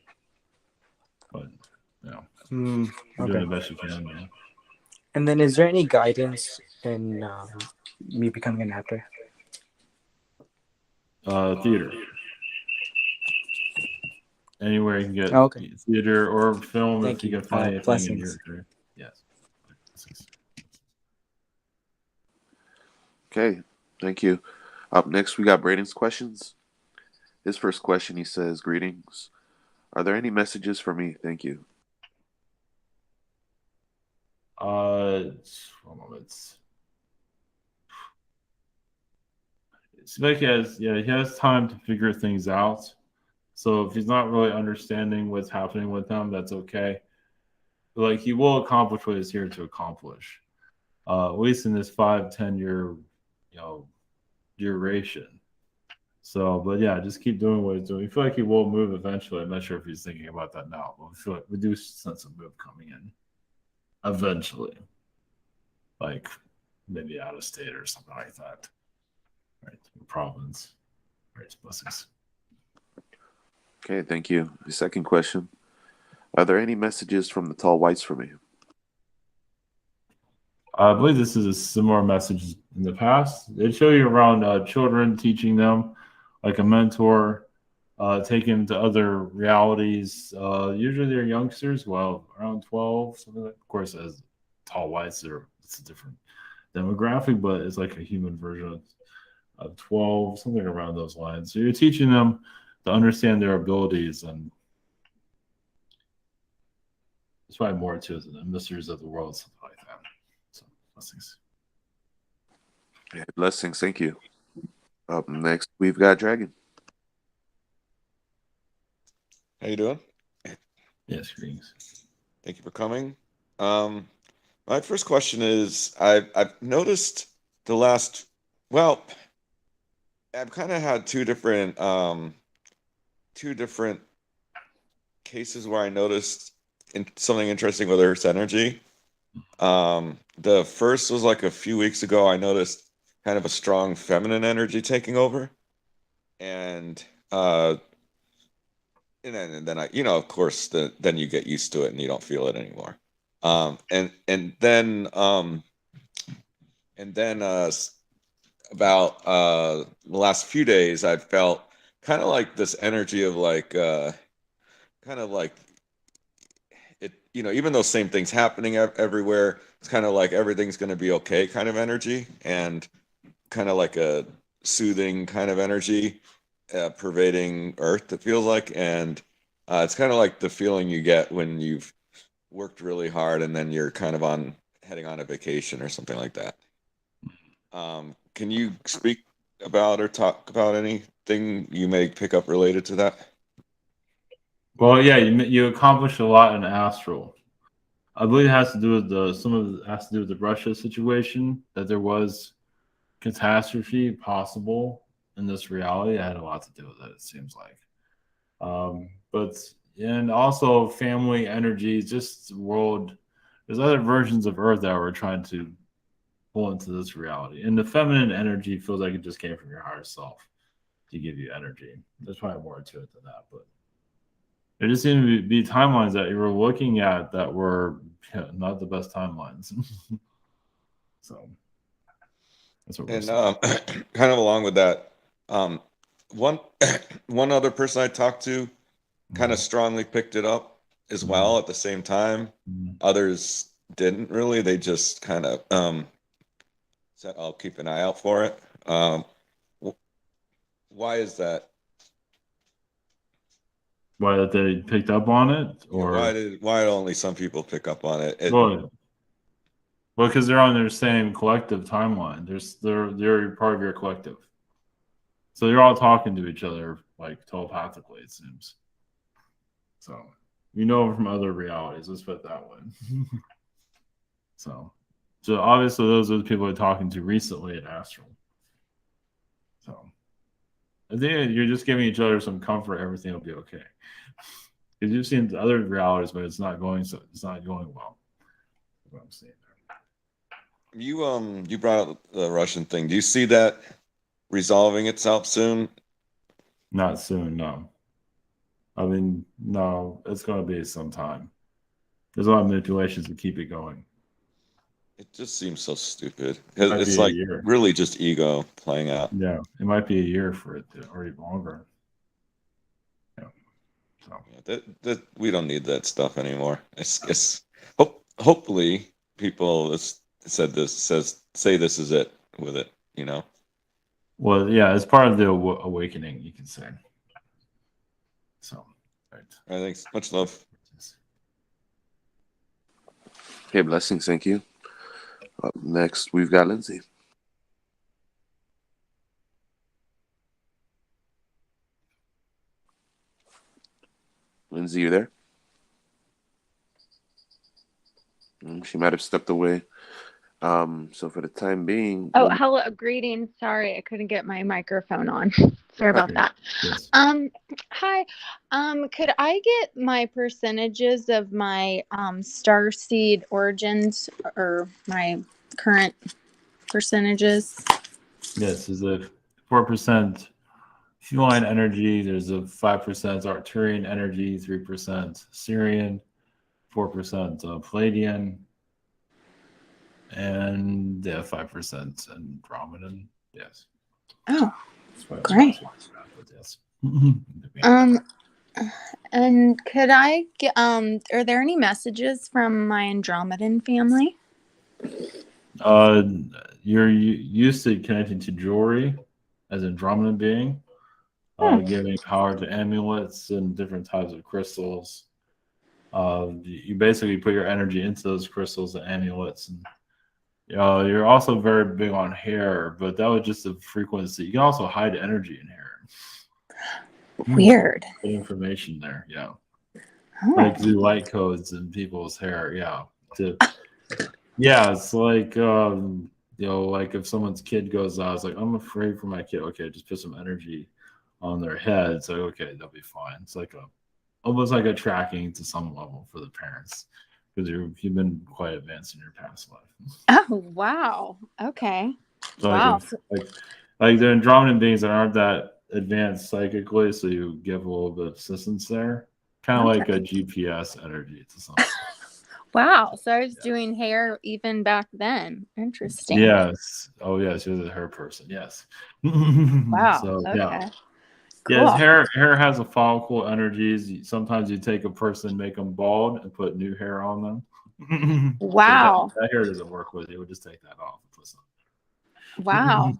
But, you're doing the best you can. Man. And then, is there any guidance in me becoming an actor? Theater. Anywhere you can get theater or film. Thank if you you. can find anything Blessings. in your career. Yes. Okay, thank you. Up next, we got Braden's questions. His first question, he says, "Greetings. Are there any messages for me? Thank you." One moment. It's like he has time to figure things out. So if he's not really understanding what's happening with him, that's okay. But like he will accomplish what he's here to accomplish. At least in this 5-10 year, duration. So, but yeah, just keep doing what he's doing. We feel like he will move eventually. I'm not sure if he's thinking about that now, but we feel like we do sense a move coming in eventually, like maybe out of state or something like that. Right, province. Right, blessings. Okay, thank you. The second question: are there any messages from the tall whites for me? I believe this is a similar message in the past. They show you around children, teaching them like a mentor, taking them to other realities. Usually they're youngsters, around 12, something like. Of course, as tall whites, it's a different demographic, but it's like a human version of 12, something around those lines. So you're teaching them to understand their abilities, and there's probably more to it than the mysteries of the world, something like that. So blessings. Yeah, blessings. Thank you. Up next, we've got Dragon. How you doing? Yes, greetings. Thank you for coming. My first question is, I've noticed the last, I've kind of had two different cases where I noticed something interesting with Earth's energy. The first was like a few weeks ago. I noticed kind of a strong feminine energy taking over, and then I, of course, then you get used to it and you don't feel it anymore. And then about the last few days, I felt kind of like this energy of like kind of like it, even though same things happening everywhere, it's kind of like everything's going to be okay kind of energy, and kind of like a soothing kind of energy pervading Earth, it feels like. And it's kind of like the feeling you get when you've worked really hard and then you're kind of heading on a vacation or something like that. Can you speak about or talk about anything you may pick up related to that? Well, yeah, you accomplished a lot in Astral. I believe it has to do with the Russia situation, that there was catastrophe possible in this reality. It had a lot to do with it, it seems like. And also family energy, just the world. There's other versions of Earth that we're trying to pull into this reality. And the feminine energy feels like it just came from your higher self to give you energy. There's probably more to it than that, but there just seem to be timelines that you were looking at that were not the best timelines. So that's what we're And saying. kind of along with that, one one other person I talked to kind of strongly picked it up as well at the same time. Others didn't really. They just kind of said, "I'll keep an eye out for it." Why is that? Why that they picked up on it, or why only some people pick up on it? Well, because they're on their same collective timeline. They're part of your collective, so you're all talking to each other like telepathically. It seems. So you know from other realities. Let's put it that way. So obviously those are the people you're talking to recently at Astral. So I think you're just giving each other some comfort. Everything will be okay. Because you've seen the other realities, but it's not going well. That's what I'm saying. You brought up the Russian thing. Do you see that resolving itself soon? Not soon, no. I mean, no, it's going to be some time. There's a lot of manipulations to keep it going. It just seems so stupid. It might It's be a like year. really just ego playing out. Yeah, it might be a year for it to, or even longer. Yeah. So That we don't need that stuff anymore. Hopefully people say this is it with it. You know. Well, yeah, it's part of the awakening, you can say. So, right. All right, thanks. Much love. Okay, blessings. Thank you. Up next, we've got Lindsay. Lindsay, you there? She might have stepped away. So for the time being. Oh, hello, greetings. Sorry, I couldn't get my microphone on. Sorry about that. Yes. Hi. Could I get my percentages of my Starseed origins or my current percentages? Yes, there's a 4% feline energy. There's a 5% Arcturian energy, 3% Syrian, 4% Palladian, and 5% Andromedan. Yes. Oh, great. Yes. And could I get are there any messages from my Andromedan family? You're used to connecting to jewelry as an Andromedan being, giving power to amulets and different types of crystals. You basically put your energy into those crystals and amulets, and you're also very big on hair, but that was just a frequency. You can also hide energy in hair. Weird. Good information there, yeah. Oh. Like do light codes in people's hair, yeah. Yeah, it's like like if someone's kid goes out, it's like I'm afraid for my kid. Okay, just put some energy on their head. It's like okay, they'll be fine. It's like almost like a tracking to some level for the parents because you've been quite advanced in your past life. Oh wow. Okay. So Wow. like the Andromedan beings that aren't that advanced psychically, so you give a little bit of assistance there, kind of like a GPS energy to some. Wow. So I was doing hair even back then. Interesting. Yes. Oh yes, you're the hair person. Yes. Wow. So Okay. yeah. Cool. Yes, hair has a follicle energies. Sometimes you take a person, make them bald, and put new hair on them. Wow. So that hair doesn't work with it. We'll just take that off and put some. Wow.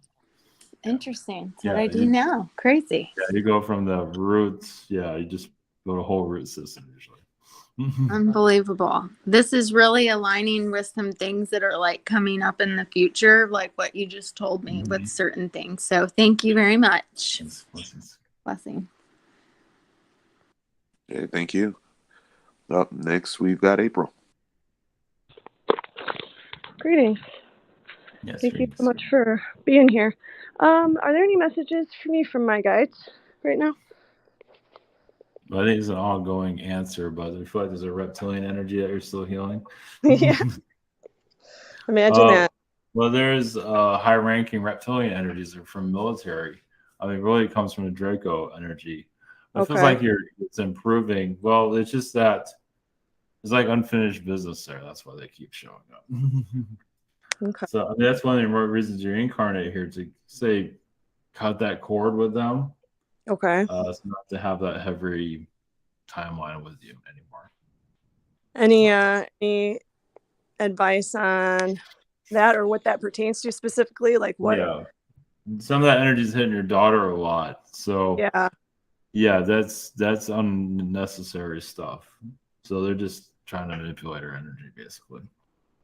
Interesting. That's what I do now. Crazy. Yeah, you go from the roots. Yeah, you just go to whole root system usually. Unbelievable. This is really aligning with some things that are like coming up in the future, like what you just told me with certain things. So thank you very much. Blessing. Okay, thank you. Up next, we've got April. Greetings. Yes, Thank you so much for being here. Are there any messages for me from my guides right now? Well, I think it's an ongoing answer, but I feel like there's a reptilian energy that you're still healing. Yeah. Imagine that. Well, there's high-ranking reptilian energies that are from military. I mean, really, it comes from the Draco energy. It feels like it's improving. Well, it's just that it's like unfinished business there. That's why they keep showing up. Okay. So I mean, that's one of the reasons you incarnate here, to say cut that cord with them. Okay. So not to have that heavy timeline with you anymore. Any advice on that, or what that pertains to specifically? Like what? Yeah, some of that energy is hitting your daughter a lot. So yeah, that's unnecessary stuff. So they're just trying to manipulate her energy, basically.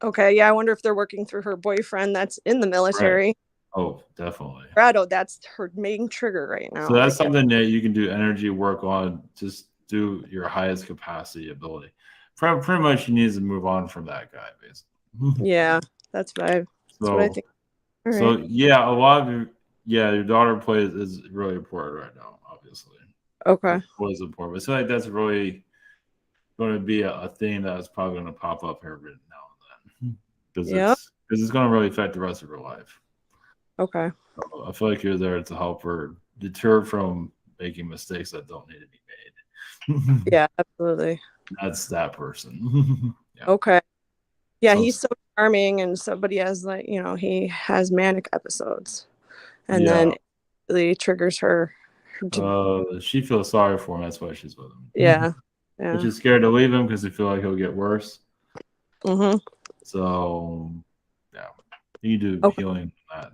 Okay. Yeah, I wonder if they're working through her boyfriend that's in the military. Right. Oh, definitely. Colorado, that's her main trigger right now. So that's something that you can do energy work on. Just do your highest capacity ability. Pretty much, you need to move on from that guy, basically. Yeah, that's what I think. All So right. yeah, a lot of your daughter plays is really important right now, obviously. Okay. Was important. But I feel like that's really going to be a theme that's probably going to pop up here every now and then, because it's going to really affect the rest of her life. Okay. So I feel like you're there to help her deter from making mistakes that don't need to be made. Yeah, absolutely. That's that person. Okay. Yeah, he's so charming, and so, but he has he has manic episodes, and then it really triggers her. She feels sorry for him. That's why she's with him. Yeah. But she's scared to leave him because they feel like he'll get worse. Mm-hmm. So yeah, you do healing on that.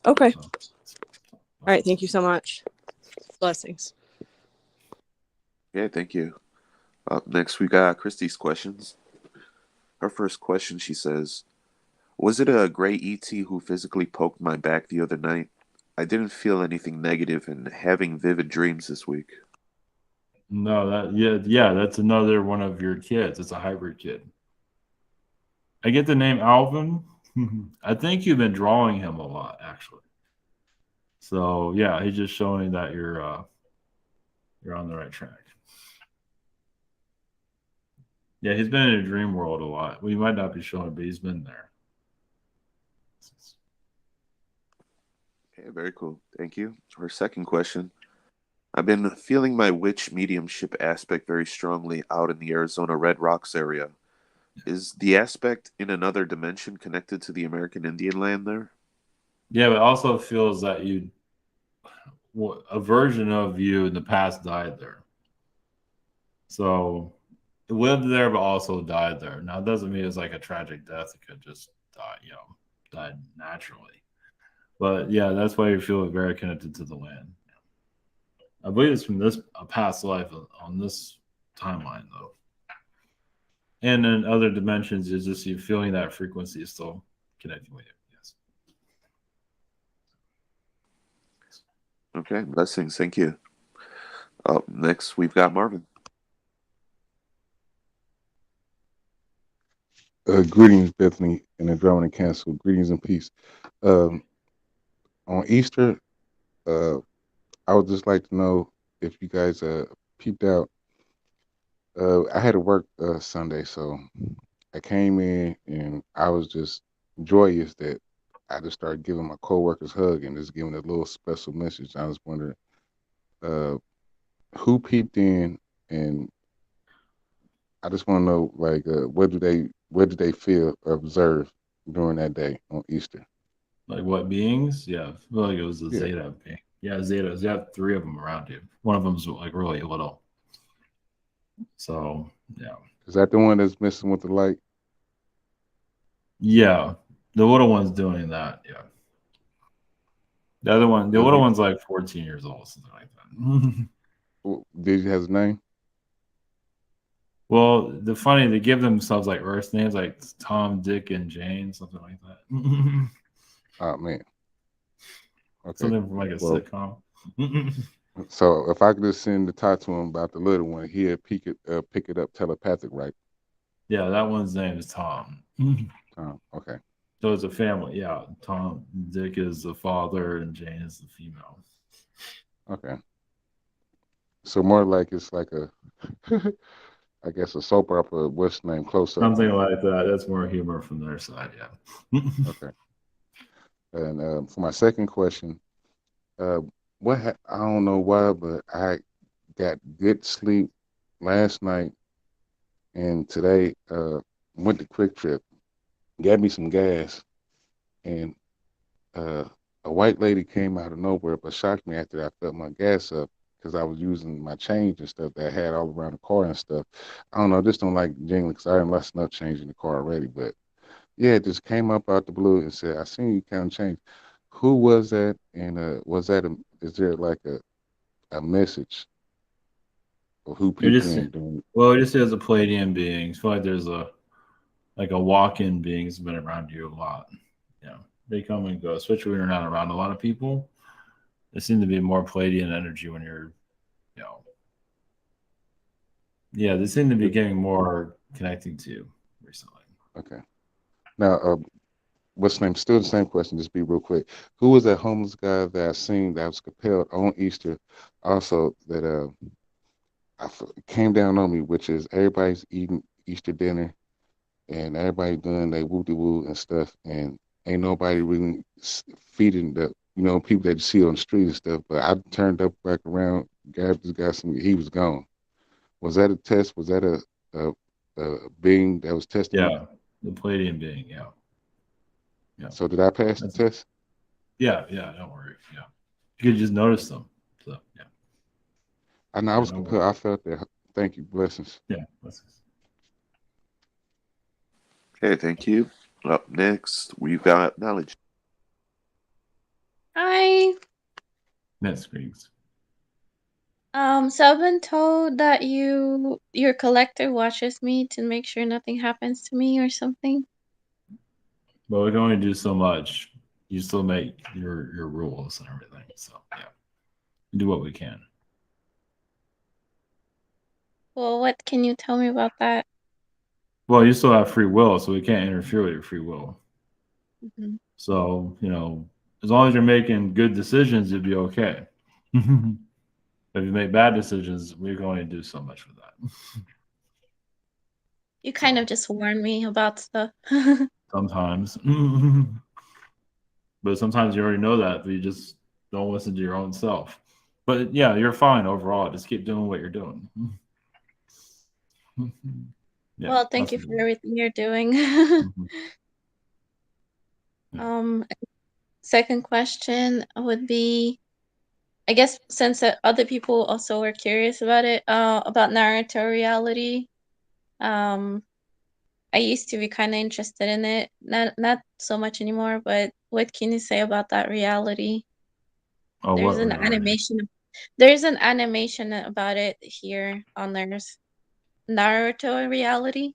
Okay. All right. Thank you so much. Blessings. Yeah, thank you. Up next, we got Christy's questions. Her first question, she says, was it a gray ET who physically poked my back the other night? I didn't feel anything negative and having vivid dreams this week. No, that's another one of your kids. It's a hybrid kid. I get the name Alvin. I think you've been drawing him a lot, actually. So yeah, he's just showing that you're on the right track. Yeah, he's been in a dream world a lot. We might not be showing, but he's been there. Okay, very cool. Thank you. Her second question. I've been feeling my witch mediumship aspect very strongly out in the Arizona Red Rocks area. Is the aspect in another dimension connected to the American Indian land there? Yeah, but it also feels that a version of you in the past died there. So it lived there, but also died there. Now, it doesn't mean it's like a tragic death. It could just die, died naturally. But yeah, that's why you feel very connected to the land. I believe it's from a past life on this timeline, though. And in other dimensions, it's just you feeling that frequency is still connecting with you. Yes. Okay, blessings. Thank you. Up next, we've got Marvin. Greetings, Bethany and Andromeda Council. Greetings and peace. On Easter, I would just like to know if you guys peeped out. I had to work Sunday, so I came in and I was just joyous that I just started giving my coworkers a hug and just giving a little special message. I was wondering who peeped in, and I just want to know, like, what did they feel or observe during that day on Easter? Like what beings? Yeah, I feel like it was a Zeta being. Yeah, Zetas. You have 3 of them around you. One of them's like really little. So yeah. Is that the one that's missing with the light? Yeah, the little one's doing that. Yeah. The little one's like 14 years old, something like that. Did he have his name? Well, they give themselves like Earth names, like Tom, Dick, and Jane, something like that. Oh man. Okay. Something from like a sitcom. So if I could just send the talk to him about the little one, he'd pick it up telepathic, right? Yeah, that one's name is Tom. Oh, okay. So it's a family. Yeah, Tom, Dick is the father, and Jane is the female. Okay. So more like it's like a, I guess a soap opera. What's the name? Close Up. Something like that. That's more humor from their side. Yeah. Okay. And for my second question, I don't know why, but I got good sleep last night, and today went to Quick Trip, gave me some gas, and a white lady came out of nowhere but shocked me after I filled my gas up because I was using my change and stuff that I had all around the car and stuff. I don't know, I just don't like jingling because I had lost enough change in the car already. But yeah, it just came up out the blue and said, "I seen you counting change." Who was that? And was that is there like a message of who It peeped just in doing? well, it just says a Palladian being. I feel like there's a walk-in being has been around you a lot. Yeah, they come and go, especially when you're not around a lot of people. There seems to be more Palladian energy when you're, you know. Yeah, they seem to be getting more connecting to you recently. Okay. Now, what's the name? Still the same question. Just be real quick. Who was that homeless guy that I seen that was compelled on Easter? Also, that came down on me, which is everybody's eating Easter dinner and everybody doing their woo woo and stuff, and ain't nobody really feeding the people that you see on the street and stuff. But I turned up back around, grabbed this guy, some he was gone. Was that a test? Was that a being that was testing me? Yeah, the Palladian being. Yeah. Yeah. So did I pass the test? Yeah, don't worry. Yeah, you could just notice them. So yeah. I know I was compelled. I felt that. Thank you. Blessings. Yeah, blessings. Okay, thank you. Up next, we've got Knowledge. Hi. Net screens. So I've been told that your collector watches me to make sure nothing happens to me or something. But we can only do so much. You still make your rules and everything. So yeah, do what we can. Well, what can you tell me about that? Well, you still have free will, so we can't interfere with your free will. Mm-hmm. So as long as you're making good decisions, you'll be okay. If you make bad decisions, we can only do so much for that. You kind of just warn me about stuff. Sometimes. But sometimes you already know that, but you just don't listen to your own self. But yeah, you're fine overall. Just keep doing what you're doing. Yeah, Well, thank you for everything you're doing. Second question would be, I guess since other people also were curious about it, about Naruto reality. I used to be kind of interested in it, not so much anymore. But what can you say about that reality? Oh, There's what an reality? animation. There's an animation about it here on there's Naruto reality.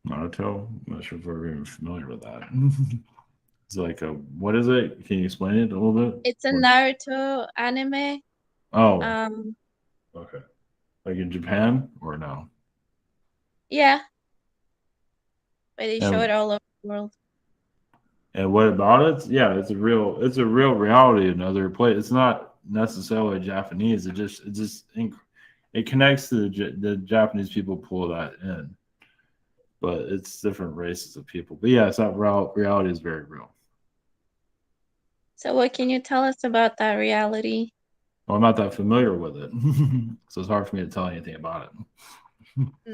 Naruto? I'm not sure if we're even familiar with that. It's like what is it? Can you explain it a little bit? It's a Naruto anime. Oh. Okay. Like in Japan or no? Yeah. But they show it all over the world. And what about it? Yeah, it's a real reality in other places. It's not necessarily Japanese. It connects to the Japanese people pull that in, but it's different races of people. But yeah, it's not reality is very real. So what can you tell us about that reality? Well, I'm not that familiar with it, so it's hard for me to tell anything about it. I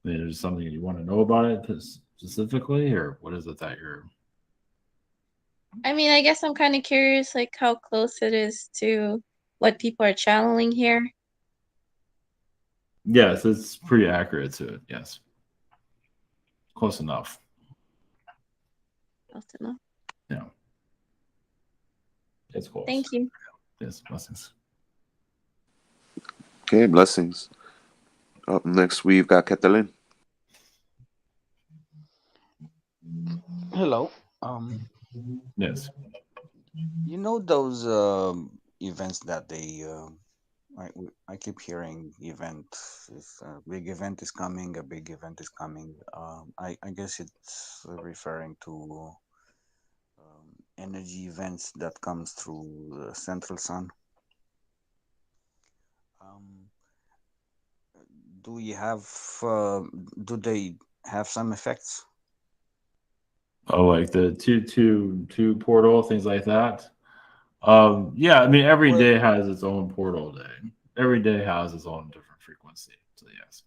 mean, is something you want to know about it specifically, or what is it that you're? I mean, I guess I'm kind of curious, like how close it is to what people are channeling here. Yes, it's pretty accurate to it. Yes, close enough. Close enough. Yeah, it's close. Thank you. Yes, blessings. Okay, blessings. Up next, we've got Catalin. Hello. Yes. You know those events that they I keep hearing event. If a big event is coming, a big event is coming. I guess it's referring to energy events that comes through the central sun. Do you have? Do they have some effects? Oh, like the two portal things like that. Yeah, I mean every day has its own portal day. Every day has its own different frequency. So yes.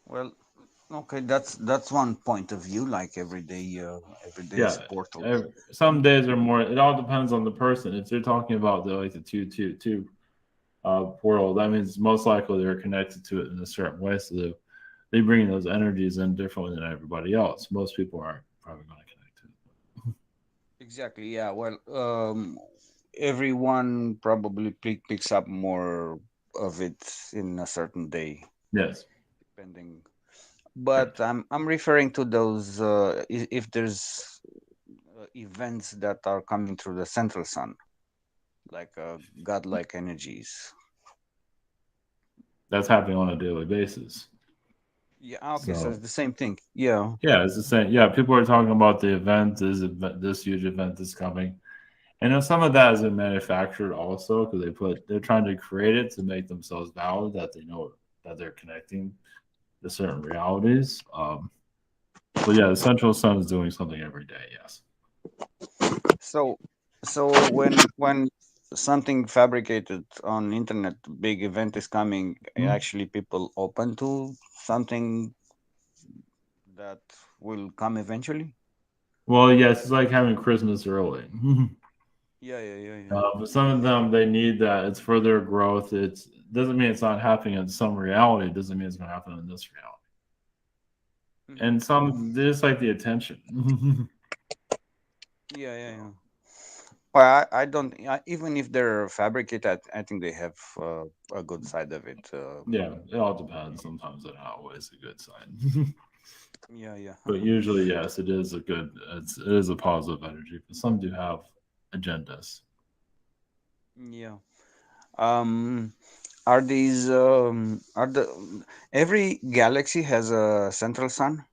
Well, Okay, that's one point of view. Like every day is Yeah, portals. some days are more. It all depends on the person. If they're talking about the 222 portal, that means most likely they're connected to it in a certain way. So they bring those energies in differently than everybody else. Most people aren't probably going to connect to it. Exactly. Yeah. Well, everyone probably picks up more of it in a certain day, Yes. depending. But I'm referring to those if there's events that are coming through the central sun, like godlike energies. That's happening on a daily basis. Yeah. Okay. So So it's the same thing. Yeah. yeah, it's the same. Yeah, people are talking about the event, this huge event is coming, and then some of that has been manufactured also because they're trying to create it to make themselves valid that they know that they're connecting to certain realities. But yeah, the central sun is doing something every day. Yes. So when something fabricated on internet, big event is coming, actually people open to something that will come eventually. Well, yes, it's like having Christmas early. Yeah. But some of them they need that. It's for their growth. It doesn't mean it's not happening in some reality. It doesn't mean it's going to happen in this reality. And some they just like the attention. Yeah. Well, I don't. Even if they're fabricated, I think they have a good side of it. Yeah, it all depends. Sometimes it's not always a good sign. Yeah. But usually, yes, it is it is a positive energy. But some do have agendas. Yeah. Are these are the every galaxy has a central sun?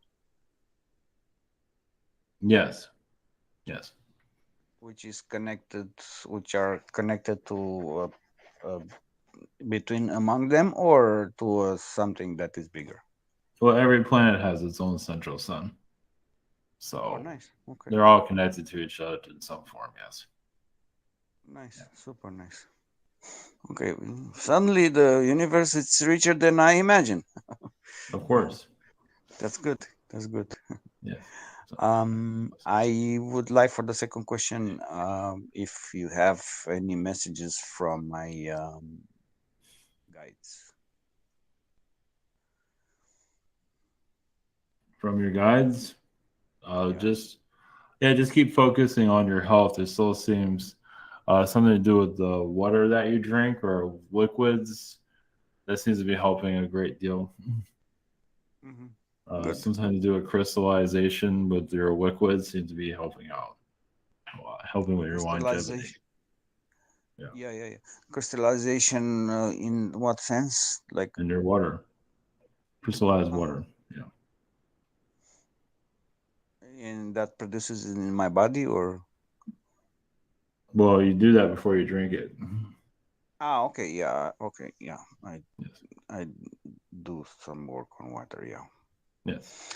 Yes. Which is connected, which are connected to between among them, or to something that is bigger. Well, every planet has its own central sun. So nice. Okay. They're all connected to each other in some form, yes. Nice. Super nice. Okay. Suddenly the universe is richer than I imagine. Of course. That's good. Yeah. I would like for the second question, if you have any messages from my guides. From your guides, just keep focusing on your health. It still seems something to do with the water that you drink or liquids. That seems to be helping a great deal. Sometimes to do with crystallization with your liquids seems to be helping out, helping with your longevity. Yeah. Crystallization in what sense? Like in your water, crystallized water. Yeah. And that produces in my body, or? Well, you do that before you drink it. Okay. Yeah. Okay. Yeah. I do some work on water. Yeah. Yes.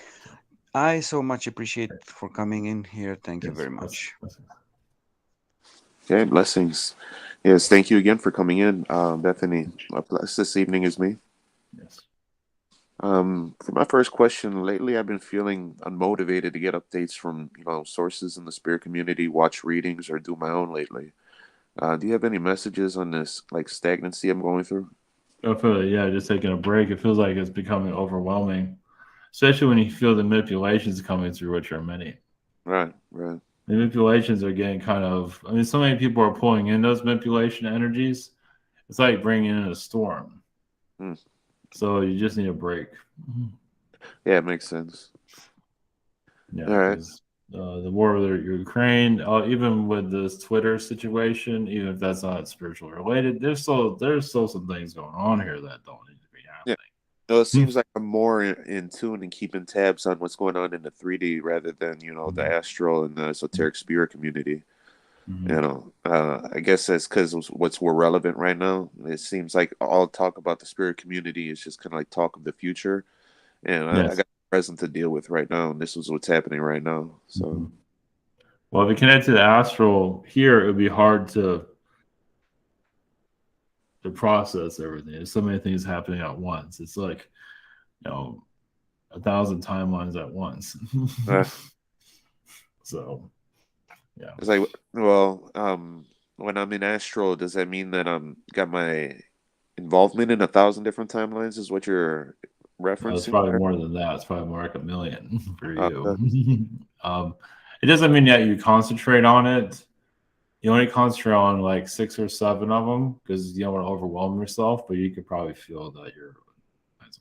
I so much appreciate for coming in here. Thank you very much. Okay, blessings. Yes, thank you again for coming in, Bethany. My bless this evening is me. Yes. For my first question, lately I've been feeling unmotivated to get updates from sources in the spirit community, watch readings, or do my own lately. Do you have any messages on this like stagnancy I'm going through? I feel like, yeah, just taking a break. It feels like it's becoming overwhelming, especially when you feel the manipulations coming through, which are many. Right. The manipulations are getting kind of. I mean, so many people are pulling in those manipulation energies. It's like bringing in a storm. So you just need a break. Yeah, it makes sense. Yeah. All right. The war with Ukraine, even with this Twitter situation, even if that's not spiritual related, there's still some things going on here that don't need to be happening. Yeah. No, it seems like I'm more in tune and keeping tabs on what's going on in the 3D rather than the astral and the esoteric spirit community. I guess that's because what's more relevant right now. It seems like all talk about the spirit community is just kind of like talk of the future, and I got the present to deal with right now, and this is what's happening right now. So, well, if you connect to the astral here, it would be hard to process everything. There's so many things happening at once. It's like, 1,000 timelines at once. So, yeah. It's like, well, when I'm in Astral, does that mean that I'm got my involvement in 1,000 different timelines? Is what you're No, it's referencing? probably more than that. It's probably more like 1 million for Okay. you. It doesn't mean that you concentrate on it. You only concentrate on like 6 or 7 of them because you don't want to overwhelm yourself, but you could probably feel that you're.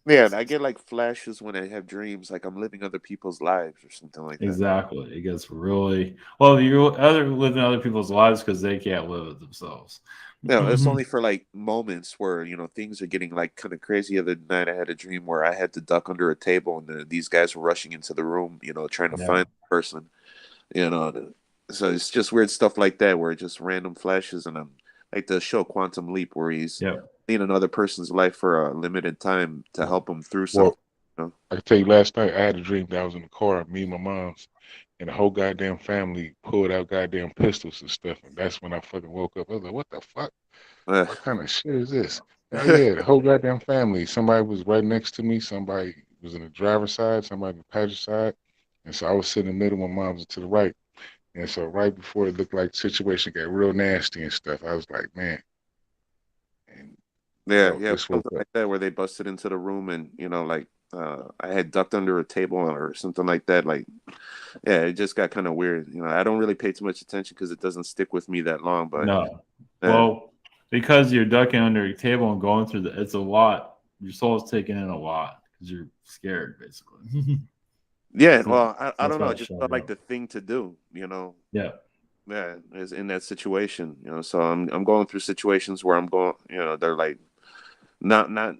Yeah, and I get like flashes when I have dreams, like I'm living other people's lives or something like that. Exactly. It gets really well. You live in other people's lives because they can't live it themselves. No, it's only for like moments where things are getting like kind of crazy. The other night, I had a dream where I had to duck under a table, and these guys were rushing into the room, trying to find the person. So it's just weird stuff like that, where just random flashes, and like the show Quantum Leap, where he's in another person's life for a limited time to help him through something. I can tell you, last night I had a dream that I was in the car, me and my mom's, and the whole goddamn family pulled out goddamn pistols and stuff, and that's when I fucking woke up. I was like, what the fuck? What kind of shit is this? Oh yeah, the whole goddamn family. Somebody was right next to me, somebody was in the driver's side, somebody in the passenger side, and so I was sitting in the middle, my mom was to the right. And so right before it looked like the situation got real nasty and stuff, I was like, man. Yeah, something like that, where they busted into the room, and like I had ducked under a table or something like that. Like, yeah, it just got kind of weird. I don't really pay too much attention because it doesn't stick with me that long. But no, well, because you're ducking under a table and going through it's a lot. Your soul's taking in a lot because you're scared, basically. Yeah, So well, I don't know. why It it's just showing felt like up. the thing to do, Yeah. Yeah, is in that situation, So I'm going through situations where I'm going, they're like not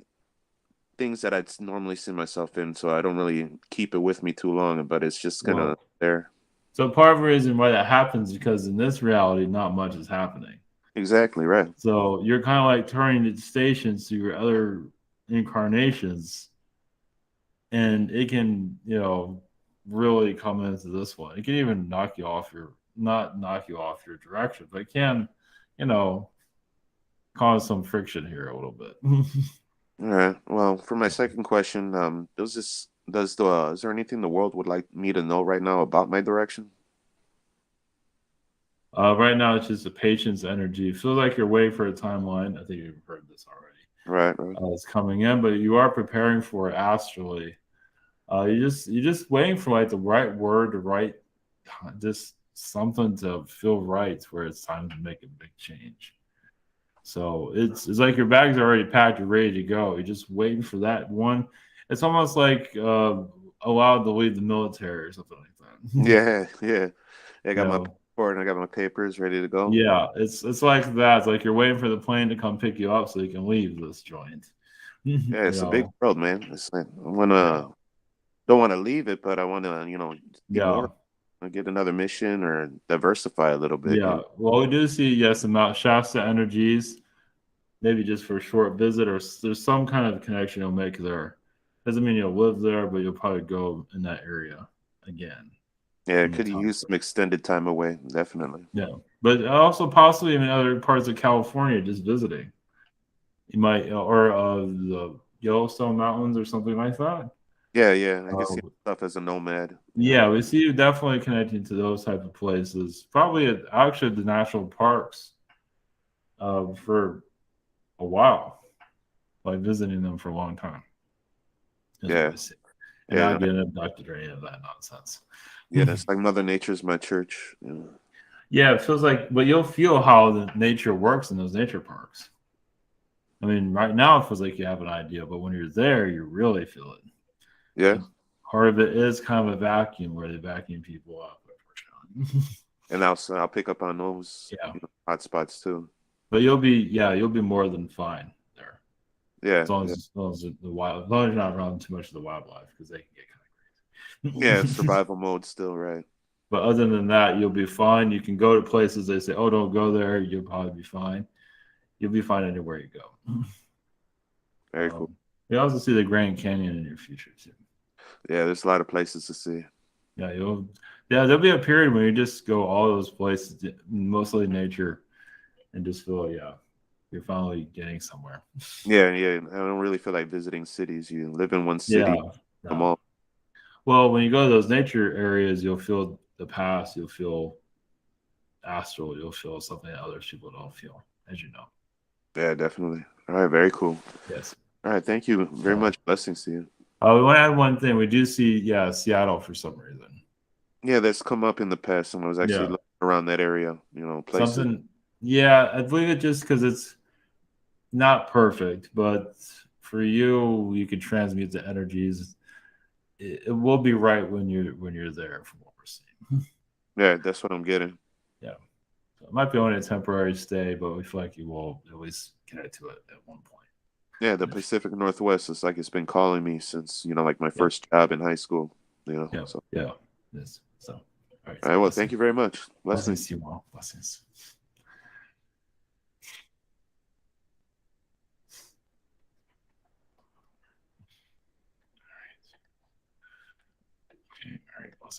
things that I'd normally see myself in, so I don't really keep it with me too long. But it's just kind of there. So part of the reason why that happens is because in this reality, not much is happening. Exactly right. So you're kind of like turning the stations to your other incarnations, and it can, really come into this one. It can even not knock you off your direction, but it can, cause some friction here a little bit. All right. Well, for my second question, is there anything the world would like me to know right now about my direction? Right now, it's just a patience energy. It feels like you're waiting for a timeline. I think you've heard this already. Right. It's coming in, but you are preparing for it astrally. You're just waiting for like the right word, the right, just something to feel right, where it's time to make a big change. So it's like your bags are already packed, you're ready to go. You're just waiting for that one. It's almost like allowed to leave the military or something like that. Yeah. I got my passport and I got my papers ready to go. Yeah, it's like that. It's like you're waiting for the plane to come pick you up so you can leave this joint. Yeah, it's a big world, man. It's like don't want to leave it, but I want to, be more. Get another mission or diversify a little bit. Yeah. Well, we do see some Mount Shasta energies, maybe just for a short visit, or there's some kind of connection you'll make there. Doesn't mean you'll live there, but you'll probably go in that area again. Yeah, could use some extended time away, definitely. Yeah, but also possibly in other parts of California, just visiting. You might, or the Yellowstone Mountains or something like that. Yeah, I can see stuff as a nomad. Yeah, we see you definitely connecting to those type of places. Probably actually the national parks for a while, like visiting them for a long time. Yeah. And not getting abducted or any of that nonsense. Yeah, that's like Mother Nature's my church. Yeah, it feels like, but you'll feel how the nature works in those nature parks. I mean, right now it feels like you have an idea, but when you're there, you really feel it. Yeah. Part of it is kind of a vacuum where they vacuum people up, unfortunately. And I'll pick up on those hot spots too. But you'll be more than fine there. Yeah. As long as you're not around too much of the wildlife, because they can get kind of crazy. Yeah, survival mode still, right. But other than that, you'll be fine. You can go to places they say, "Oh, don't go there." You'll probably be fine. You'll be fine anywhere you go. Very cool. You also see the Grand Canyon in your future too. Yeah, there's a lot of places to see. Yeah, there'll be a period when you just go all those places, mostly nature, and just feel you're finally getting somewhere. Yeah. I don't really feel like visiting cities. You live in one city. No. Well, when you go to those nature areas, you'll feel the past, you'll feel astral, you'll feel something that other people don't feel, as you know. Yeah, definitely. All right, very cool. Yes. All right, thank you very much. Blessings to you. We want to add one thing. We do see, Seattle for some reason. Yeah, that's come up in the past. Someone was actually looking around that area, places. Something, I believe it just because it's not perfect, but for you can transmute the energies. It will be right when you're there, from what we're seeing. Yeah, that's what I'm getting. Yeah, so it might be only a temporary stay, but we feel like you will at least connect to it at one point. Yeah, the Pacific Northwest. It's like it's been calling me since like my first job in high school. So. Yes. So. All right. All right. Well, thank you very much. Blessings to you all. Blessings.